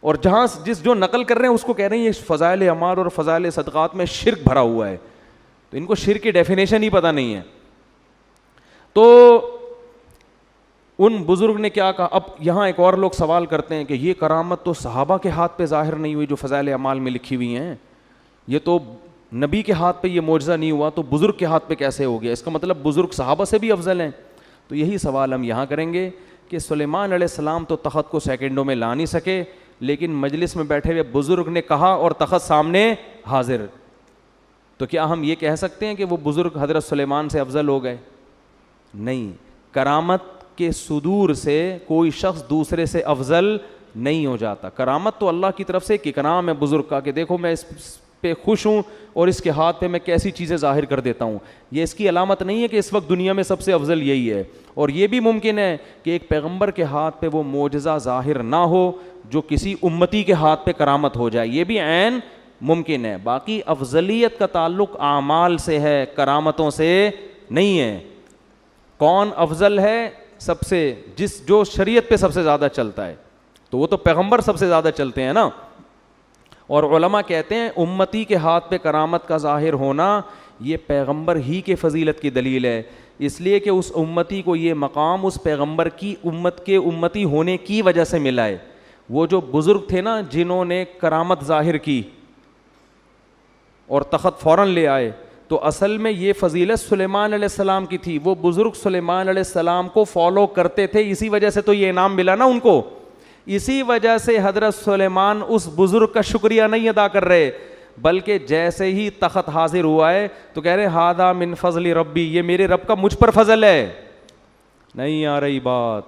اور جہاں جو نقل کر رہے ہیں اس کو کہہ رہے ہیں یہ فضائل اعمال اور فضائل صدقات میں شرک بھرا ہوا ہے. تو ان کو شرک کی ڈیفینیشن ہی پتہ نہیں ہے. تو ان بزرگ نے کیا کہا. اب یہاں ایک اور لوگ سوال کرتے ہیں کہ یہ کرامت تو صحابہ کے ہاتھ پہ ظاہر نہیں ہوئی جو فضائل اعمال میں لکھی ہوئی ہیں, یہ تو نبی کے ہاتھ پہ یہ معجزہ نہیں ہوا تو بزرگ کے ہاتھ پہ کیسے ہو گیا؟ اس کا مطلب بزرگ صحابہ سے بھی افضل ہیں. تو یہی سوال ہم یہاں کریں گے کہ سلیمان علیہ السلام تو تخت کو سیکنڈوں میں لا نہیں سکے, لیکن مجلس میں بیٹھے ہوئے بزرگ نے کہا اور تخت سامنے حاضر. تو تو کیا ہم یہ کہہ سکتے ہیں کہ وہ بزرگ حضرت سلیمان سے افضل ہو گئے؟ نہیں، کرامت کے صدور سے کوئی شخص دوسرے سے افضل نہیں ہو جاتا. کرامت تو اللہ کی طرف سے ایک اکرام ہے بزرگ کا کہ دیکھو میں اس پہ خوش ہوں اور اس کے ہاتھ پہ میں کیسی چیزیں ظاہر کر دیتا ہوں. یہ اس کی علامت نہیں ہے کہ اس وقت دنیا میں سب سے افضل یہی ہے. اور یہ بھی ممکن ہے کہ ایک پیغمبر کے ہاتھ پہ وہ معجزہ ظاہر نہ ہو جو کسی امتی کے ہاتھ پہ کرامت ہو جائے, یہ بھی عین ممکن ہے. باقی افضلیت کا تعلق اعمال سے ہے, کرامتوں سے نہیں ہے. کون افضل ہے سب سے؟ جو شریعت پہ سب سے زیادہ چلتا ہے, تو وہ تو پیغمبر سب سے زیادہ چلتے ہیں نا. اور علماء کہتے ہیں امتی کے ہاتھ پہ کرامت کا ظاہر ہونا یہ پیغمبر ہی کے فضیلت کی دلیل ہے, اس لیے کہ اس امتی کو یہ مقام اس پیغمبر کی امت کے امتی ہونے کی وجہ سے ملا ہے. وہ جو بزرگ تھے نا جنہوں نے کرامت ظاہر کی اور تخت فوراً لے آئے, تو اصل میں یہ فضیلت سلیمان علیہ السلام کی تھی. وہ بزرگ سلیمان علیہ السلام کو فالو کرتے تھے, اسی وجہ سے تو یہ انعام ملا نا ان کو. اسی وجہ سے حضرت سلیمان اس بزرگ کا شکریہ نہیں ادا کر رہے, بلکہ جیسے ہی تخت حاضر ہوا ہے تو کہہ رہے ہادہ من فضل ربی, یہ میرے رب کا مجھ پر فضل ہے. نہیں آ رہی بات؟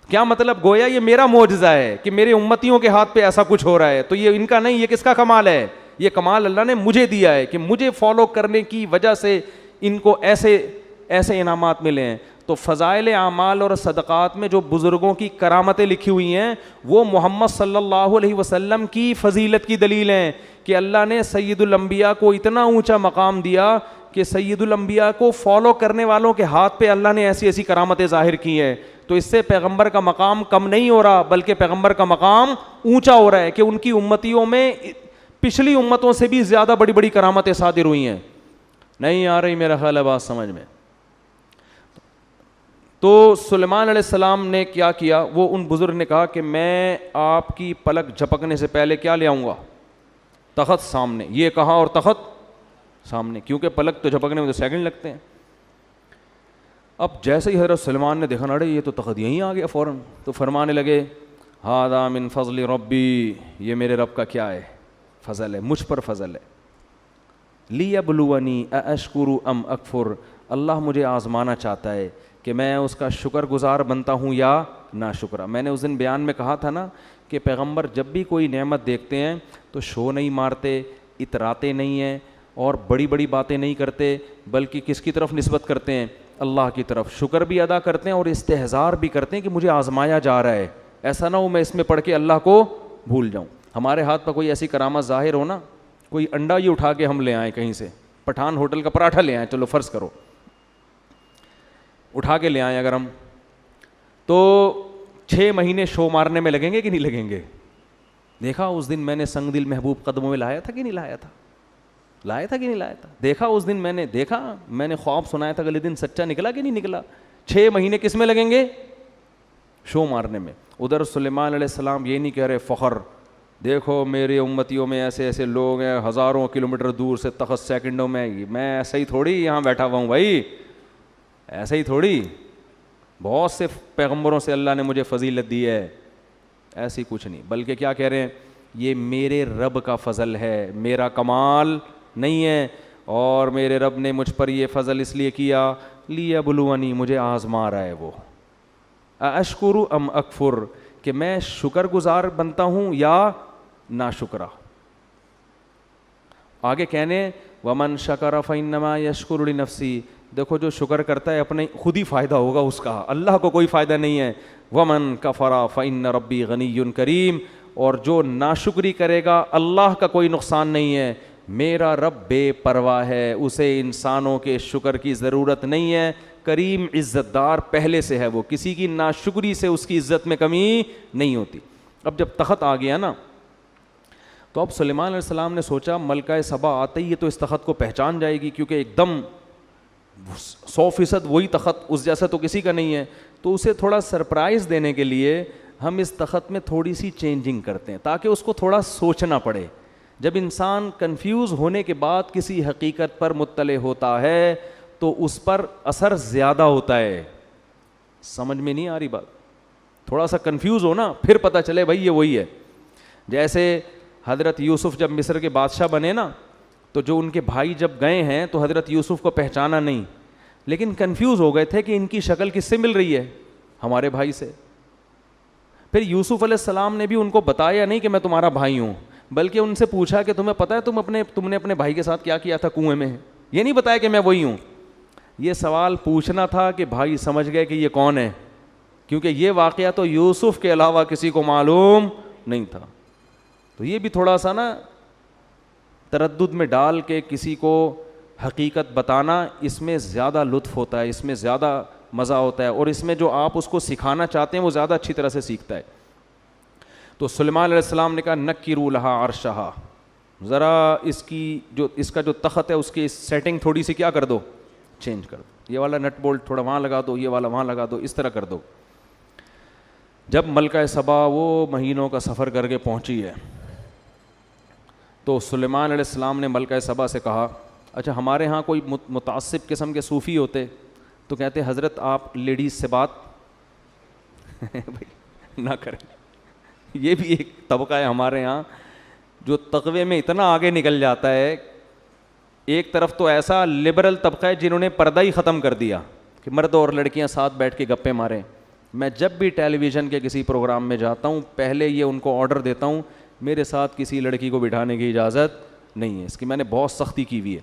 کیا مطلب؟ گویا یہ میرا معجزہ ہے کہ میرے امتیوں کے ہاتھ پہ ایسا کچھ ہو رہا ہے, تو یہ ان کا نہیں, یہ کس کا کمال ہے؟ یہ کمال اللہ نے مجھے دیا ہے کہ مجھے فالو کرنے کی وجہ سے ان کو ایسے انعامات ملے ہیں. تو فضائل اعمال اور صدقات میں جو بزرگوں کی کرامتیں لکھی ہوئی ہیں وہ محمد صلی اللہ علیہ وسلم کی فضیلت کی دلیل ہیں کہ اللہ نے سید الانبیاء کو اتنا اونچا مقام دیا کہ سید الانبیاء کو فالو کرنے والوں کے ہاتھ پہ اللہ نے ایسی ایسی کرامتیں ظاہر کی ہیں. تو اس سے پیغمبر کا مقام کم نہیں ہو رہا, بلکہ پیغمبر کا مقام اونچا ہو رہا ہے کہ ان کی امتیوں میں پچھلی امتوں سے بھی زیادہ بڑی بڑی کرامتیں صادر ہوئی ہیں. نہیں آ رہی میرا خیال ہے بات سمجھ میں؟ تو سلیمان علیہ السلام نے کیا کیا؟ وہ ان بزرگ نے کہا کہ میں آپ کی پلک جھپکنے سے پہلے کیا لے آؤں گا؟ تخت سامنے. یہ کہا اور تخت سامنے, کیونکہ پلک تو جھپکنے میں تو سیکنڈ لگتے ہیں. اب جیسے ہی حضرت سلیمان نے دیکھا اڑے یہ تو تخت یہیں آ گیا فوراً, تو فرمانے لگے ھذا من فضل ربی, یہ میرے رب کا کیا ہے؟ فضل ہے, مجھ پر فضل ہے. لیبلونی ااشکر ام اکفر, اللہ مجھے آزمانا چاہتا ہے کہ میں اس کا شکر گزار بنتا ہوں یا نا شکرہ. میں نے اس دن بیان میں کہا تھا نا کہ پیغمبر جب بھی کوئی نعمت دیکھتے ہیں تو شو نہیں مارتے, اتراتے نہیں ہیں اور بڑی بڑی باتیں نہیں کرتے, بلکہ کس کی طرف نسبت کرتے ہیں؟ اللہ کی طرف. شکر بھی ادا کرتے ہیں اور استحضار بھی کرتے ہیں کہ مجھے آزمایا جا رہا ہے, ایسا نہ ہو میں اس میں پڑھ کے اللہ کو بھول جاؤں. ہمارے ہاتھ پر کوئی ایسی کرامت ظاہر ہو نا, کوئی انڈا ہی اٹھا کے ہم لے آئیں کہیں سے, پٹھان ہوٹل کا پراٹھا لے آئیں, چلو فرض کرو اٹھا کے لے آئیں اگر ہم, تو 6 مہینے شو مارنے میں لگیں گے کہ نہیں لگیں گے؟ دیکھا اس دن میں نے سنگ دل محبوب قدموں میں لایا تھا کہ نہیں لایا تھا؟ لایا تھا کہ نہیں لایا تھا؟ دیکھا اس دن میں نے خواب سنایا تھا, اگلے دن سچا نکلا کہ نہیں نکلا؟ 6 مہینے کس میں لگیں گے؟ شو مارنے میں. ادھر سلیمان علیہ السلام یہ نہیں کہہ رہے فخر, دیکھو میرے امتیوں میں ایسے ایسے لوگ ہیں ہزاروں کلومیٹر دور سے, تخت سیکنڈوں میں, میں ایسا ہی تھوڑی یہاں بیٹھا ہوا ہوں بھائی, ایسا ہی تھوڑی, بہت سے پیغمبروں سے اللہ نے مجھے فضیلت دی ہے, ایسی کچھ نہیں. بلکہ کیا کہہ رہے ہیں؟ یہ میرے رب کا فضل ہے, میرا کمال نہیں ہے, اور میرے رب نے مجھ پر یہ فضل اس لیے کیا لیبلونی, مجھے آزما رہا ہے وہ. اشکر ام اکفر, کہ میں شکر گزار بنتا ہوں یا ناشکرہ. آگے کہنے ومن شکر فانما یشکر لنفسی, دیکھو جو شکر کرتا ہے اپنے خود ہی فائدہ ہوگا اس کا, اللہ کو کوئی فائدہ نہیں ہے. ومن کفر فان ربی غنی کریم, اور جو ناشکری کرے گا اللہ کا کوئی نقصان نہیں ہے, میرا رب بے پرواہ ہے, اسے انسانوں کے شکر کی ضرورت نہیں ہے, کریم عزت دار پہلے سے ہے, وہ کسی کی ناشکری سے اس کی عزت میں کمی نہیں ہوتی. اب جب تخت آ گیا نا, تو اب سلیمان علیہ السلام نے سوچا ملکہ سبا آتے ہی یہ تو اس تخت کو پہچان جائے گی, کیونکہ ایک دم 100% وہی تخت, اس جیسا تو کسی کا نہیں ہے. تو اسے تھوڑا سرپرائز دینے کے لیے ہم اس تخت میں تھوڑی سی چینجنگ کرتے ہیں تاکہ اس کو تھوڑا سوچنا پڑے. جب انسان کنفیوز ہونے کے بعد کسی حقیقت پر مطلع ہوتا ہے تو اس پر اثر زیادہ ہوتا ہے. سمجھ میں نہیں آ رہی بات؟ تھوڑا سا کنفیوز ہو نا, پھر پتہ چلے بھائی یہ وہی ہے. جیسے حضرت یوسف جب مصر کے بادشاہ بنے نا, تو جو ان کے بھائی جب گئے ہیں تو حضرت یوسف کو پہچانا نہیں, لیکن کنفیوز ہو گئے تھے کہ ان کی شکل کس سے مل رہی ہے, ہمارے بھائی سے. پھر یوسف علیہ السلام نے بھی ان کو بتایا نہیں کہ میں تمہارا بھائی ہوں, بلکہ ان سے پوچھا کہ تمہیں پتہ ہے تم نے اپنے بھائی کے ساتھ کیا کیا تھا کنویں میں, یہ نہیں بتایا کہ میں وہی ہوں. یہ سوال پوچھنا تھا کہ بھائی سمجھ گئے کہ یہ کون ہے, کیونکہ یہ واقعہ تو یوسف کے علاوہ کسی کو معلوم نہیں تھا. تو یہ بھی تھوڑا سا نا تردد میں ڈال کے کسی کو حقیقت بتانا, اس میں زیادہ لطف ہوتا ہے, اس میں زیادہ مزہ ہوتا ہے, اور اس میں جو آپ اس کو سکھانا چاہتے ہیں وہ زیادہ اچھی طرح سے سیکھتا ہے. تو سلیمان علیہ السلام نے کہا نکروا لہا عرشہا, ذرا اس کا جو تخت ہے اس کی سیٹنگ تھوڑی سی کیا کر دو, چینج کر دو, یہ والا نٹ بولٹ تھوڑا وہاں لگا دو, یہ والا وہاں لگا دو, اس طرح کر دو. جب ملکہ سبا وہ مہینوں کا سفر کر کے پہنچی ہے تو سلیمان علیہ السلام نے ملکہ سبا سے کہا, اچھا ہمارے ہاں کوئی متعصب قسم کے صوفی ہوتے تو کہتے حضرت آپ لیڈیز سے بات نہ کریں. یہ بھی ایک طبقہ ہے ہمارے ہاں جو تقوی میں اتنا آگے نکل جاتا ہے. ایک طرف تو ایسا لبرل طبقہ ہے جنہوں نے پردہ ہی ختم کر دیا کہ مرد اور لڑکیاں ساتھ بیٹھ کے گپے ماریں. میں جب بھی ٹیلی ویژن کے کسی پروگرام میں جاتا ہوں پہلے یہ ان کو آرڈر دیتا ہوں, میرے ساتھ کسی لڑکی کو بٹھانے کی اجازت نہیں ہے. اس کی میں نے بہت سختی کی ہوئی ہے.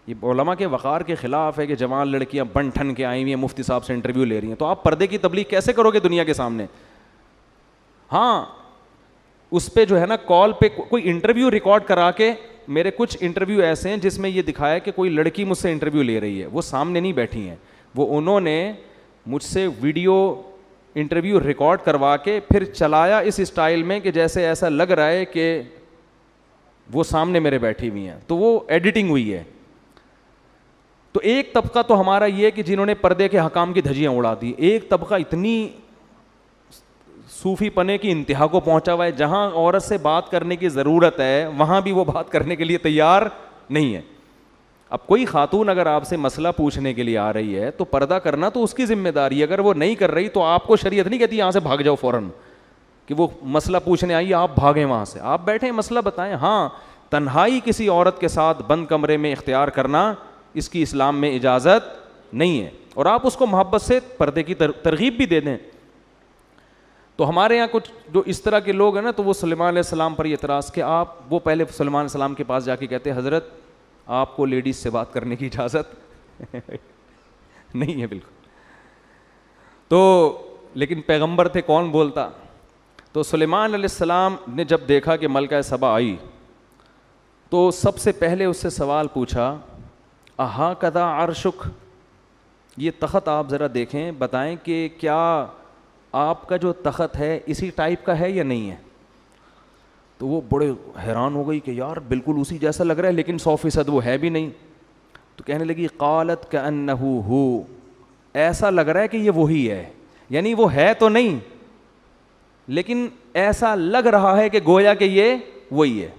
یہ علماء کے وقار کے خلاف ہے کہ جوان لڑکیاں بن ٹھن کے آئی ہوئی ہیں, مفتی صاحب سے انٹرویو لے رہی ہیں, تو آپ پردے کی تبلیغ کیسے کرو گے دنیا کے سامنے؟ ہاں اس پہ جو ہے نا کال پہ کوئی انٹرویو ریکارڈ کرا کے, میرے کچھ انٹرویو ایسے ہیں جس میں یہ دکھایا کہ کوئی لڑکی مجھ سے انٹرویو لے رہی ہے, وہ سامنے نہیں بیٹھی ہیں, وہ انہوں نے مجھ سے ویڈیو انٹرویو ریکارڈ کروا کے پھر چلایا اس اسٹائل میں کہ جیسے ایسا لگ رہا ہے کہ وہ سامنے میرے بیٹھی ہوئی ہیں, تو وہ ایڈیٹنگ ہوئی ہے. تو ایک طبقہ تو ہمارا یہ کہ جنہوں نے پردے کے حکام کی دھجیاں اڑا دی. ایک طبقہ اتنی صوفی پنے کی انتہا کو پہنچا ہوا ہے جہاں عورت سے بات کرنے کی ضرورت ہے وہاں بھی وہ بات کرنے کے لیے تیار نہیں ہے. اب کوئی خاتون اگر آپ سے مسئلہ پوچھنے کے لیے آ رہی ہے تو پردہ کرنا تو اس کی ذمہ داری ہے. اگر وہ نہیں کر رہی تو آپ کو شریعت نہیں کہتی یہاں سے بھاگ جاؤ فوراً کہ وہ مسئلہ پوچھنے آئی, آپ بھاگیں وہاں سے, آپ بیٹھیں مسئلہ بتائیں. ہاں تنہائی کسی عورت کے ساتھ بند کمرے میں اختیار کرنا اس کی اسلام میں اجازت نہیں ہے, اور آپ اس کو محبت سے پردے کی ترغیب بھی دے دیں. تو ہمارے یہاں کچھ جو اس طرح کے لوگ ہیں نا, تو وہ سلیمان علیہ السلام پر یہ اعتراض کہ وہ پہلے سلیمان علیہ السلام کے پاس جا کے کہتے حضرت آپ کو لیڈیز سے بات کرنے کی اجازت نہیں ہے بالکل. تو لیکن پیغمبر تھے, کون بولتا. تو سلیمان علیہ السلام نے جب دیکھا کہ ملکہ سبا آئی تو سب سے پہلے اس سے سوال پوچھا, اہا کذا عرشک, یہ تخت آپ ذرا دیکھیں, بتائیں کہ کیا آپ کا جو تخت ہے اسی ٹائپ کا ہے یا نہیں ہے. تو وہ بڑے حیران ہو گئی کہ یار بالکل اسی جیسا لگ رہا ہے لیکن 100% وہ ہے بھی نہیں. تو کہنے لگی قالت کأنہ ہو, ایسا لگ رہا ہے کہ یہ وہی ہے, یعنی وہ ہے تو نہیں لیکن ایسا لگ رہا ہے کہ گویا کہ یہ وہی ہے.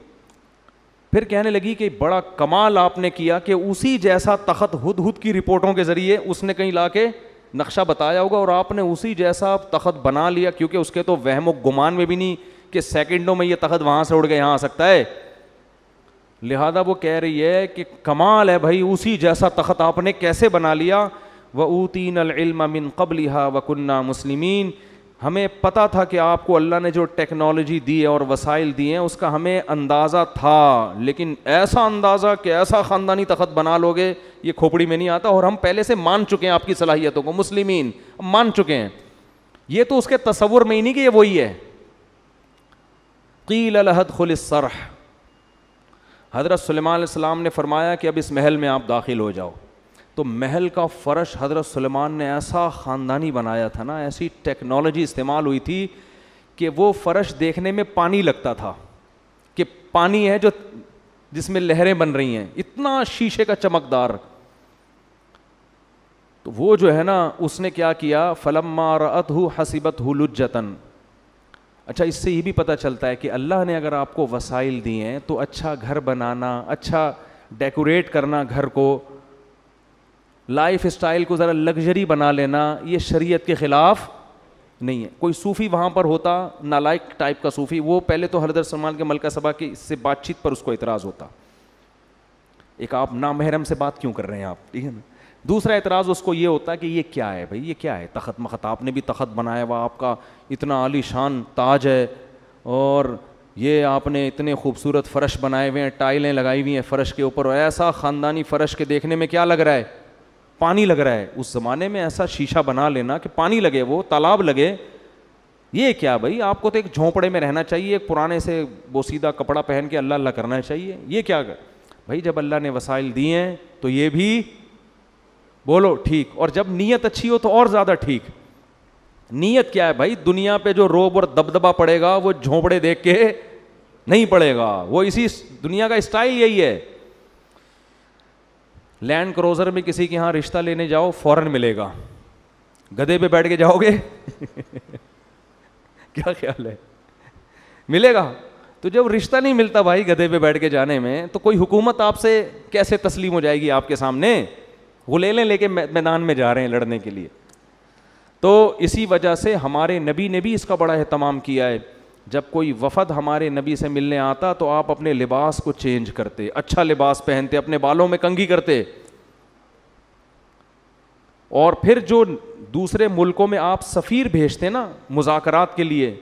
پھر کہنے لگی کہ بڑا کمال آپ نے کیا کہ اسی جیسا تخت ہدہد کی رپورٹوں کے ذریعے اس نے کہیں لا کے نقشہ بتایا ہوگا اور آپ نے اسی جیسا تخت بنا لیا, کیونکہ اس کے تو وہم و گمان میں بھی نہیں کہ سیکنڈوں میں یہ تخت وہاں سے اڑ کے یہاں آ سکتا ہے. لہذا وہ کہہ رہی ہے کہ کمال ہے بھائی, اسی جیسا تخت آپ نے کیسے بنا لیا. وَأُوتِينَا الْعِلْمَ مِنْ قَبْلِهَا وَكُنَّا مُسْلِمِينَ, ہمیں پتہ تھا کہ آپ کو اللہ نے جو ٹیکنالوجی دی ہے اور وسائل دیے ہیں اس کا ہمیں اندازہ تھا, لیکن ایسا اندازہ کہ ایسا خاندانی تخت بنا لو گے یہ کھوپڑی میں نہیں آتا, اور ہم پہلے سے مان چکے ہیں آپ کی صلاحیتوں کو, مسلمین مان چکے ہیں. یہ تو اس کے تصور میں ہی نہیں کہ یہ وہی ہے. قیل لها ادخل الصرح, حضرت سلیمان علیہ السلام نے فرمایا کہ اب اس محل میں آپ داخل ہو جاؤ. تو محل کا فرش حضرت سلیمان نے ایسا خاندانی بنایا تھا نا, ایسی ٹیکنالوجی استعمال ہوئی تھی کہ وہ فرش دیکھنے میں پانی لگتا تھا کہ پانی ہے جو جس میں لہریں بن رہی ہیں, اتنا شیشے کا چمکدار. تو وہ جو ہے نا اس نے کیا کیا, فلما رأتہ حسبتہ لجۃ. اچھا اس سے یہ بھی پتہ چلتا ہے کہ اللہ نے اگر آپ کو وسائل دیے ہیں تو اچھا گھر بنانا, اچھا ڈیکوریٹ کرنا گھر کو, لائف اسٹائل کو ذرا لگژری بنا لینا, یہ شریعت کے خلاف نہیں ہے. کوئی صوفی وہاں پر ہوتا نالائق ٹائپ کا صوفی, وہ پہلے تو حضرت سلیمان کے ملکہ سبا کی سے بات چیت پر اس کو اعتراض ہوتا ایک آپ نامحرم سے بات کیوں کر رہے ہیں آپ, ٹھیک ہے نا. دوسرا اعتراض اس کو یہ ہوتا ہے کہ یہ کیا ہے بھائی, یہ کیا ہے تخت مخت, آپ نے بھی تخت بنایا ہوا, آپ کا اتنا عالی شان تاج ہے, اور یہ آپ نے اتنے خوبصورت فرش بنائے ہوئے ہیں, ٹائلیں لگائی ہوئی ہیں فرش کے اوپر, اور ایسا خاندانی فرش کے دیکھنے میں کیا لگ رہا ہے, پانی لگ رہا ہے. اس زمانے میں ایسا شیشہ بنا لینا کہ پانی لگے, وہ تالاب لگے, یہ کیا بھائی, آپ کو تو ایک جھونپڑے میں رہنا چاہیے, ایک پرانے سے بوسیدہ کپڑا پہن کے اللہ اللہ کرنا چاہیے, یہ کیا بھائی. جب اللہ نے وسائل دیے ہیں تو یہ بھی بولو ٹھیک, اور جب نیت اچھی ہو تو اور زیادہ ٹھیک. نیت کیا ہے بھائی, دنیا پہ جو روب اور دبدبا پڑے گا وہ جھونپڑے دیکھ کے نہیں پڑے گا, وہ اسی دنیا کا اسٹائل یہی ہے. لینڈ کروزر میں کسی کے یہاں رشتہ لینے جاؤ فوراً ملے گا, گدھے پہ بیٹھ کے جاؤ گے کیا خیال ہے, ملے گا؟ تو جب رشتہ نہیں ملتا بھائی گدھے پہ بیٹھ کے جانے میں, تو کوئی حکومت آپ سے کیسے تسلیم ہو جائے گی آپ کے سامنے؟ وہ لے کے میدان میں جا رہے ہیں لڑنے کے لیے. تو اسی وجہ سے ہمارے نبی نے بھی اس کا بڑا اہتمام کیا ہے. جب کوئی وفد ہمارے نبی سے ملنے آتا تو آپ اپنے لباس کو چینج کرتے, اچھا لباس پہنتے, اپنے بالوں میں کنگھی کرتے, اور پھر جو دوسرے ملکوں میں آپ سفیر بھیجتے نا مذاکرات کے لیے,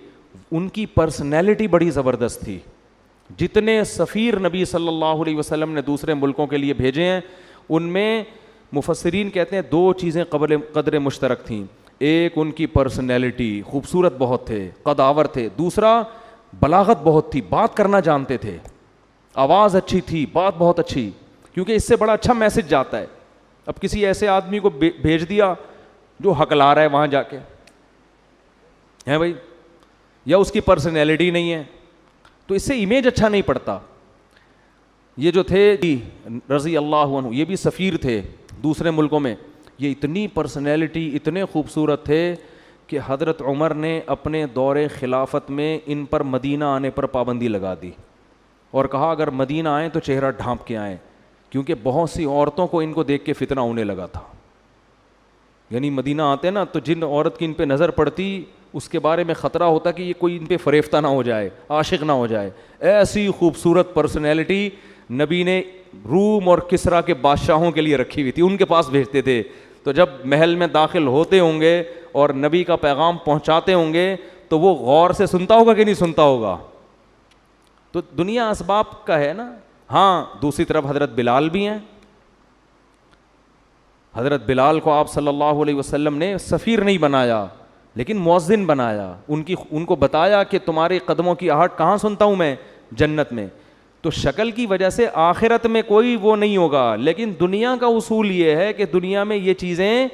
ان کی پرسنالٹی بڑی زبردست تھی. جتنے سفیر نبی صلی اللہ علیہ وسلم نے دوسرے ملکوں کے لیے بھیجے ہیں, ان میں مفسرین کہتے ہیں دو چیزیں قدر مشترک تھیں. ایک ان کی پرسنالٹی, خوبصورت بہت تھے, قداور تھے. دوسرا بلاغت بہت تھی, بات کرنا جانتے تھے, آواز اچھی تھی, بات بہت اچھی, کیونکہ اس سے بڑا اچھا میسج جاتا ہے. اب کسی ایسے آدمی کو بھیج دیا جو ہکلا رہا ہے وہاں جا کے, ہے بھائی, یا اس کی پرسنالٹی نہیں ہے, تو اس سے امیج اچھا نہیں پڑتا. یہ جو تھے رضی اللہ عنہ, یہ بھی سفیر تھے دوسرے ملکوں میں. یہ اتنی پرسنالٹی, اتنے خوبصورت تھے کہ حضرت عمر نے اپنے دور خلافت میں ان پر مدینہ آنے پر پابندی لگا دی, اور کہا اگر مدینہ آئیں تو چہرہ ڈھانپ کے آئیں, کیونکہ بہت سی عورتوں کو ان کو دیکھ کے فتنہ ہونے لگا تھا. یعنی مدینہ آتے نا تو جن عورت کی ان پہ نظر پڑتی اس کے بارے میں خطرہ ہوتا کہ یہ کوئی ان پہ فریفتہ نہ ہو جائے, عاشق نہ ہو جائے. ایسی خوبصورت پرسنالٹی نبی نے روم اور کسرا کے بادشاہوں کے لیے رکھی ہوئی تھی, ان کے پاس بھیجتے تھے. تو جب محل میں داخل ہوتے ہوں گے اور نبی کا پیغام پہنچاتے ہوں گے تو وہ غور سے سنتا ہوگا کہ نہیں سنتا ہوگا. تو دنیا اسباب کا ہے نا. ہاں دوسری طرف حضرت بلال بھی ہیں. حضرت بلال کو آپ صلی اللہ علیہ وسلم نے سفیر نہیں بنایا لیکن مؤذن بنایا. ان کو بتایا کہ تمہارے قدموں کی آہٹ کہاں سنتا ہوں میں, جنت میں. تو شکل کی وجہ سے آخرت میں کوئی وہ نہیں ہوگا, لیکن دنیا کا اصول یہ ہے کہ دنیا میں یہ چیزیں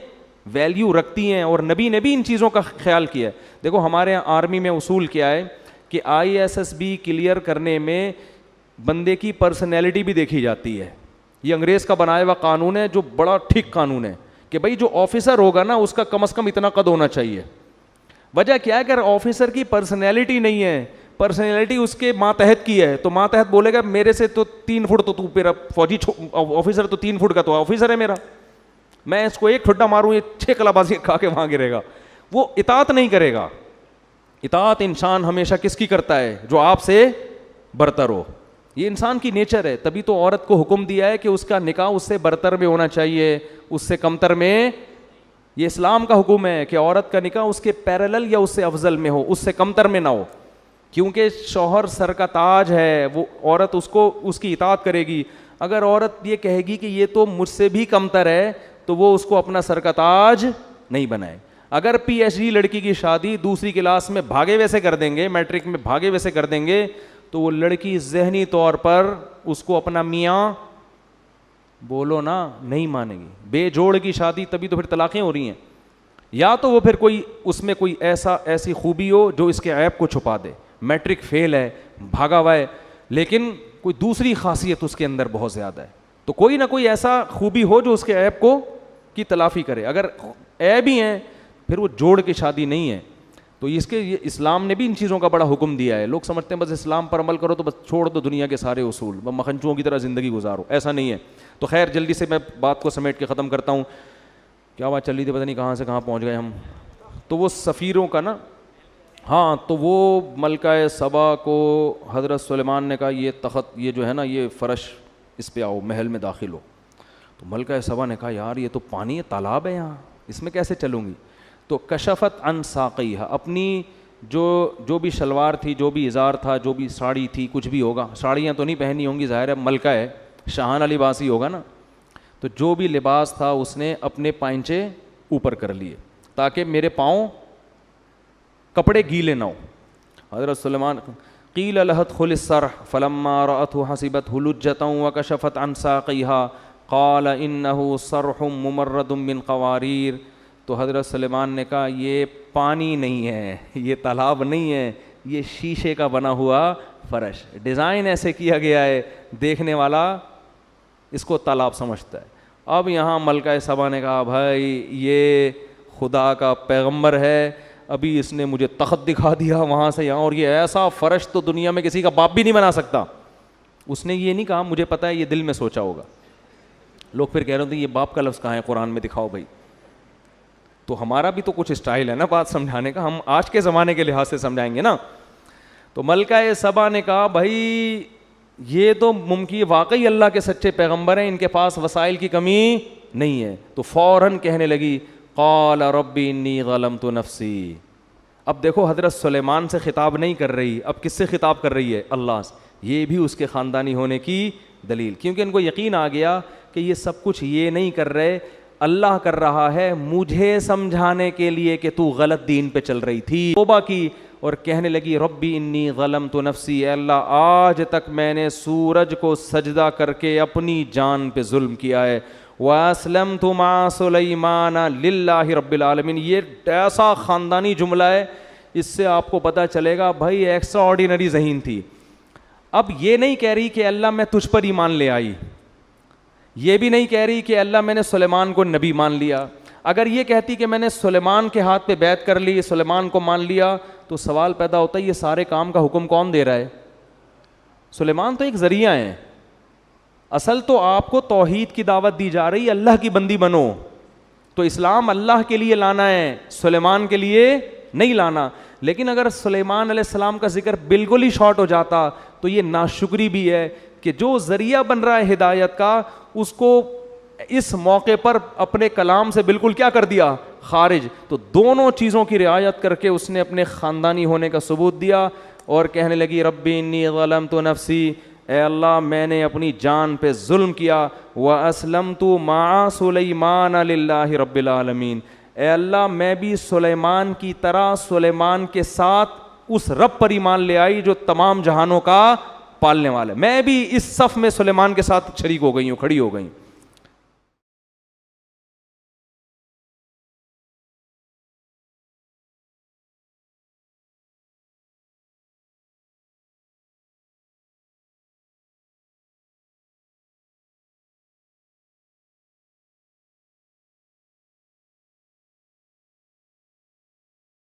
ویلیو رکھتی ہیں, اور نبی نے بھی ان چیزوں کا خیال کیا ہے. دیکھو ہمارے یہاں آرمی میں اصول کیا ہے کہ ISSB کلیئر کرنے میں بندے کی پرسنالٹی بھی دیکھی جاتی ہے. یہ انگریز کا بنایا ہوا قانون ہے جو بڑا ٹھیک قانون ہے کہ بھائی جو آفیسر ہوگا نا اس کا کم از کم اتنا قد ہونا چاہیے. وجہ کیا ہے کہ آفیسر کی پرسنالٹی نہیں ہے, پرسنالٹی اس کے ماتحت کی ہے, تو ماتحت بولے گا میرے سے تو 3 فٹ, تو میرا فوجی آفیسر تو 3 فٹ کا تو آفیسر ہے میرا, میں اس کو 1 ٹھڈا ماروں یہ 6 کلابازی کھا کے وہاں گرے گا. وہ اطاعت نہیں کرے گا. اطاعت انسان ہمیشہ کس کی کرتا ہے, جو آپ سے برتر ہو. یہ انسان کی نیچر ہے. تبھی تو عورت کو حکم دیا ہے کہ اس کا نکاح اس سے برتر میں ہونا چاہیے, اس سے کمتر میں. یہ اسلام کا حکم ہے کہ عورت کا نکاح اس کے پیرالل یا اس سے افضل میں ہو, اس سے کمتر میں نہ ہو, کیونکہ شوہر سر کا تاج ہے. وہ عورت اس کی اطاعت کرے گی. اگر عورت یہ کہے گی کہ یہ تو مجھ سے بھی کمتر ہے تو وہ اس کو اپنا سر کا تاج نہیں بنائے. اگر PhD لڑکی کی شادی دوسری کلاس میں بھاگے ویسے کر دیں گے, میٹرک میں بھاگے ویسے کر دیں گے, تو وہ لڑکی ذہنی طور پر اس کو اپنا میاں بولو نا نہیں مانے گی. بے جوڑ کی شادی, تبھی تو پھر طلاقیں ہو رہی ہیں. یا تو وہ پھر کوئی اس میں کوئی ایسی خوبی ہو جو اس کے عیب کو چھپا دے. میٹرک فیل ہے, بھاگا ہوا ہے, لیکن کوئی دوسری خاصیت اس کے اندر بہت زیادہ ہے, تو کوئی نہ کوئی ایسا خوبی ہو جو اس کے عیب کو کی تلافی کرے. اگر عیب ہی ہیں پھر وہ جوڑ کی شادی نہیں ہے. تو اس کے یہ اسلام نے بھی ان چیزوں کا بڑا حکم دیا ہے. لوگ سمجھتے ہیں بس اسلام پر عمل کرو تو بس چھوڑ دو دنیا کے سارے اصول, بس مکھنچوؤں کی طرح زندگی گزارو. ایسا نہیں ہے. تو خیر جلدی سے میں بات کو سمیٹ کے ختم کرتا ہوں. کیا بات چل رہی تھی پتہ نہیں کہاں سے کہاں پہنچ گئے ہم. تو وہ سفیروں کا نا, ہاں تو وہ ملکہ سبا کو حضرت سلیمان نے کہا یہ تخت, یہ جو ہے نا یہ فرش اس پہ آؤ, محل میں داخل ہو. تو ملکہ سبا نے کہا یار یہ تو پانی ہے, تالاب ہے یہاں, اس میں کیسے چلوں گی؟ تو کشفت عن ساقیہا, اپنی جو بھی شلوار تھی, جو بھی ازار تھا, جو بھی ساڑی تھی, کچھ بھی ہوگا, ساڑیاں تو نہیں پہنی ہوں گی, ظاہر ہے ملکہ ہے, شاہانہ لباس ہی ہوگا نا, تو جو بھی لباس تھا اس نے اپنے پائنچے اوپر کر لیے تاکہ میرے پاؤں کپڑے گیلے نہ ہو. حضرت سلیمان قیل لها ادخل الصرح فلما رأته حسبته لجة وكشفت عن ساقيها قال انه صرح ممرد من قوارير. تو حضرت سلیمان نے کہا یہ پانی نہیں ہے, یہ تالاب نہیں ہے, یہ شیشے کا بنا ہوا فرش, ڈیزائن ایسے کیا گیا ہے دیکھنے والا اس کو تالاب سمجھتا ہے. اب یہاں ملکہ سبا نے کہا بھائی یہ خدا کا پیغمبر ہے, ابھی اس نے مجھے تخت دکھا دیا وہاں سے یہاں, اور یہ ایسا فرش تو دنیا میں کسی کا باپ بھی نہیں بنا سکتا. اس نے یہ نہیں کہا مجھے پتہ ہے, یہ دل میں سوچا ہوگا. لوگ پھر کہہ رہے تھے یہ باپ کا لفظ کہاں ہے قرآن میں, دکھاؤ بھائی. تو ہمارا بھی تو کچھ اسٹائل ہے نا بات سمجھانے کا, ہم آج کے زمانے کے لحاظ سے سمجھائیں گے نا. تو ملکہ سبا نے کہا بھائی یہ تو ممکن واقعی اللہ کے سچے پیغمبر ہیں, ان کے پاس وسائل کی کمی نہیں ہے. تو فوراً کہنے لگی قال ربی انی ظلمت نفسی. اب دیکھو حضرت سلیمان سے خطاب نہیں کر رہی, اب کس سے خطاب کر رہی ہے؟ اللہ سے. یہ بھی اس کے خاندانی ہونے کی دلیل, کیونکہ ان کو یقین آ گیا کہ یہ سب کچھ یہ نہیں کر رہے, اللہ کر رہا ہے مجھے سمجھانے کے لیے کہ تو غلط دین پہ چل رہی تھی. توبہ کی اور کہنے لگی ربی انی ظلمت نفسی, اے اللہ آج تک میں نے سورج کو سجدہ کر کے اپنی جان پہ ظلم کیا ہے. وَأَسْلَمْتُ مَعَ سُلَيْمَانَ لِلَّهِ رَبِّ الْعَالَمِينَ. یہ ایسا خاندانی جملہ ہے, اس سے آپ کو پتہ چلے گا بھائی ایکسٹرا آرڈینری ذہین تھی. اب یہ نہیں کہہ رہی کہ اللہ میں تجھ پر ایمان لے آئی, یہ بھی نہیں کہہ رہی کہ اللہ میں نے سلیمان کو نبی مان لیا. اگر یہ کہتی کہ میں نے سلیمان کے ہاتھ پہ بیعت کر لی, سلیمان کو مان لیا, تو سوال پیدا ہوتا ہے یہ سارے کام کا حکم کون دے رہا ہے؟ سلیمان تو ایک ذریعہ ہیں, اصل تو آپ کو توحید کی دعوت دی جا رہی, اللہ کی بندی بنو. تو اسلام اللہ کے لیے لانا ہے, سلیمان کے لیے نہیں لانا. لیکن اگر سلیمان علیہ السلام کا ذکر بالکل ہی شارٹ ہو جاتا تو یہ ناشکری بھی ہے کہ جو ذریعہ بن رہا ہے ہدایت کا, اس کو اس موقع پر اپنے کلام سے بالکل کیا کر دیا؟ خارج. تو دونوں چیزوں کی رعایت کر کے اس نے اپنے خاندانی ہونے کا ثبوت دیا اور کہنے لگی ربی انی ظلمت نفسی, اے اللہ میں نے اپنی جان پہ ظلم کیا. وَأَسْلَمْتُ مَعَ سُلَيْمَانَ لِلَّهِ رَبِّ الْعَالَمِينَ. اے اللہ میں بھی سلیمان کی طرح سلیمان کے ساتھ اس رب پر ایمان لے آئی جو تمام جہانوں کا پالنے والا ہے. میں بھی اس صف میں سلیمان کے ساتھ شریک ہو گئی ہوں, کھڑی ہو گئی ہوں.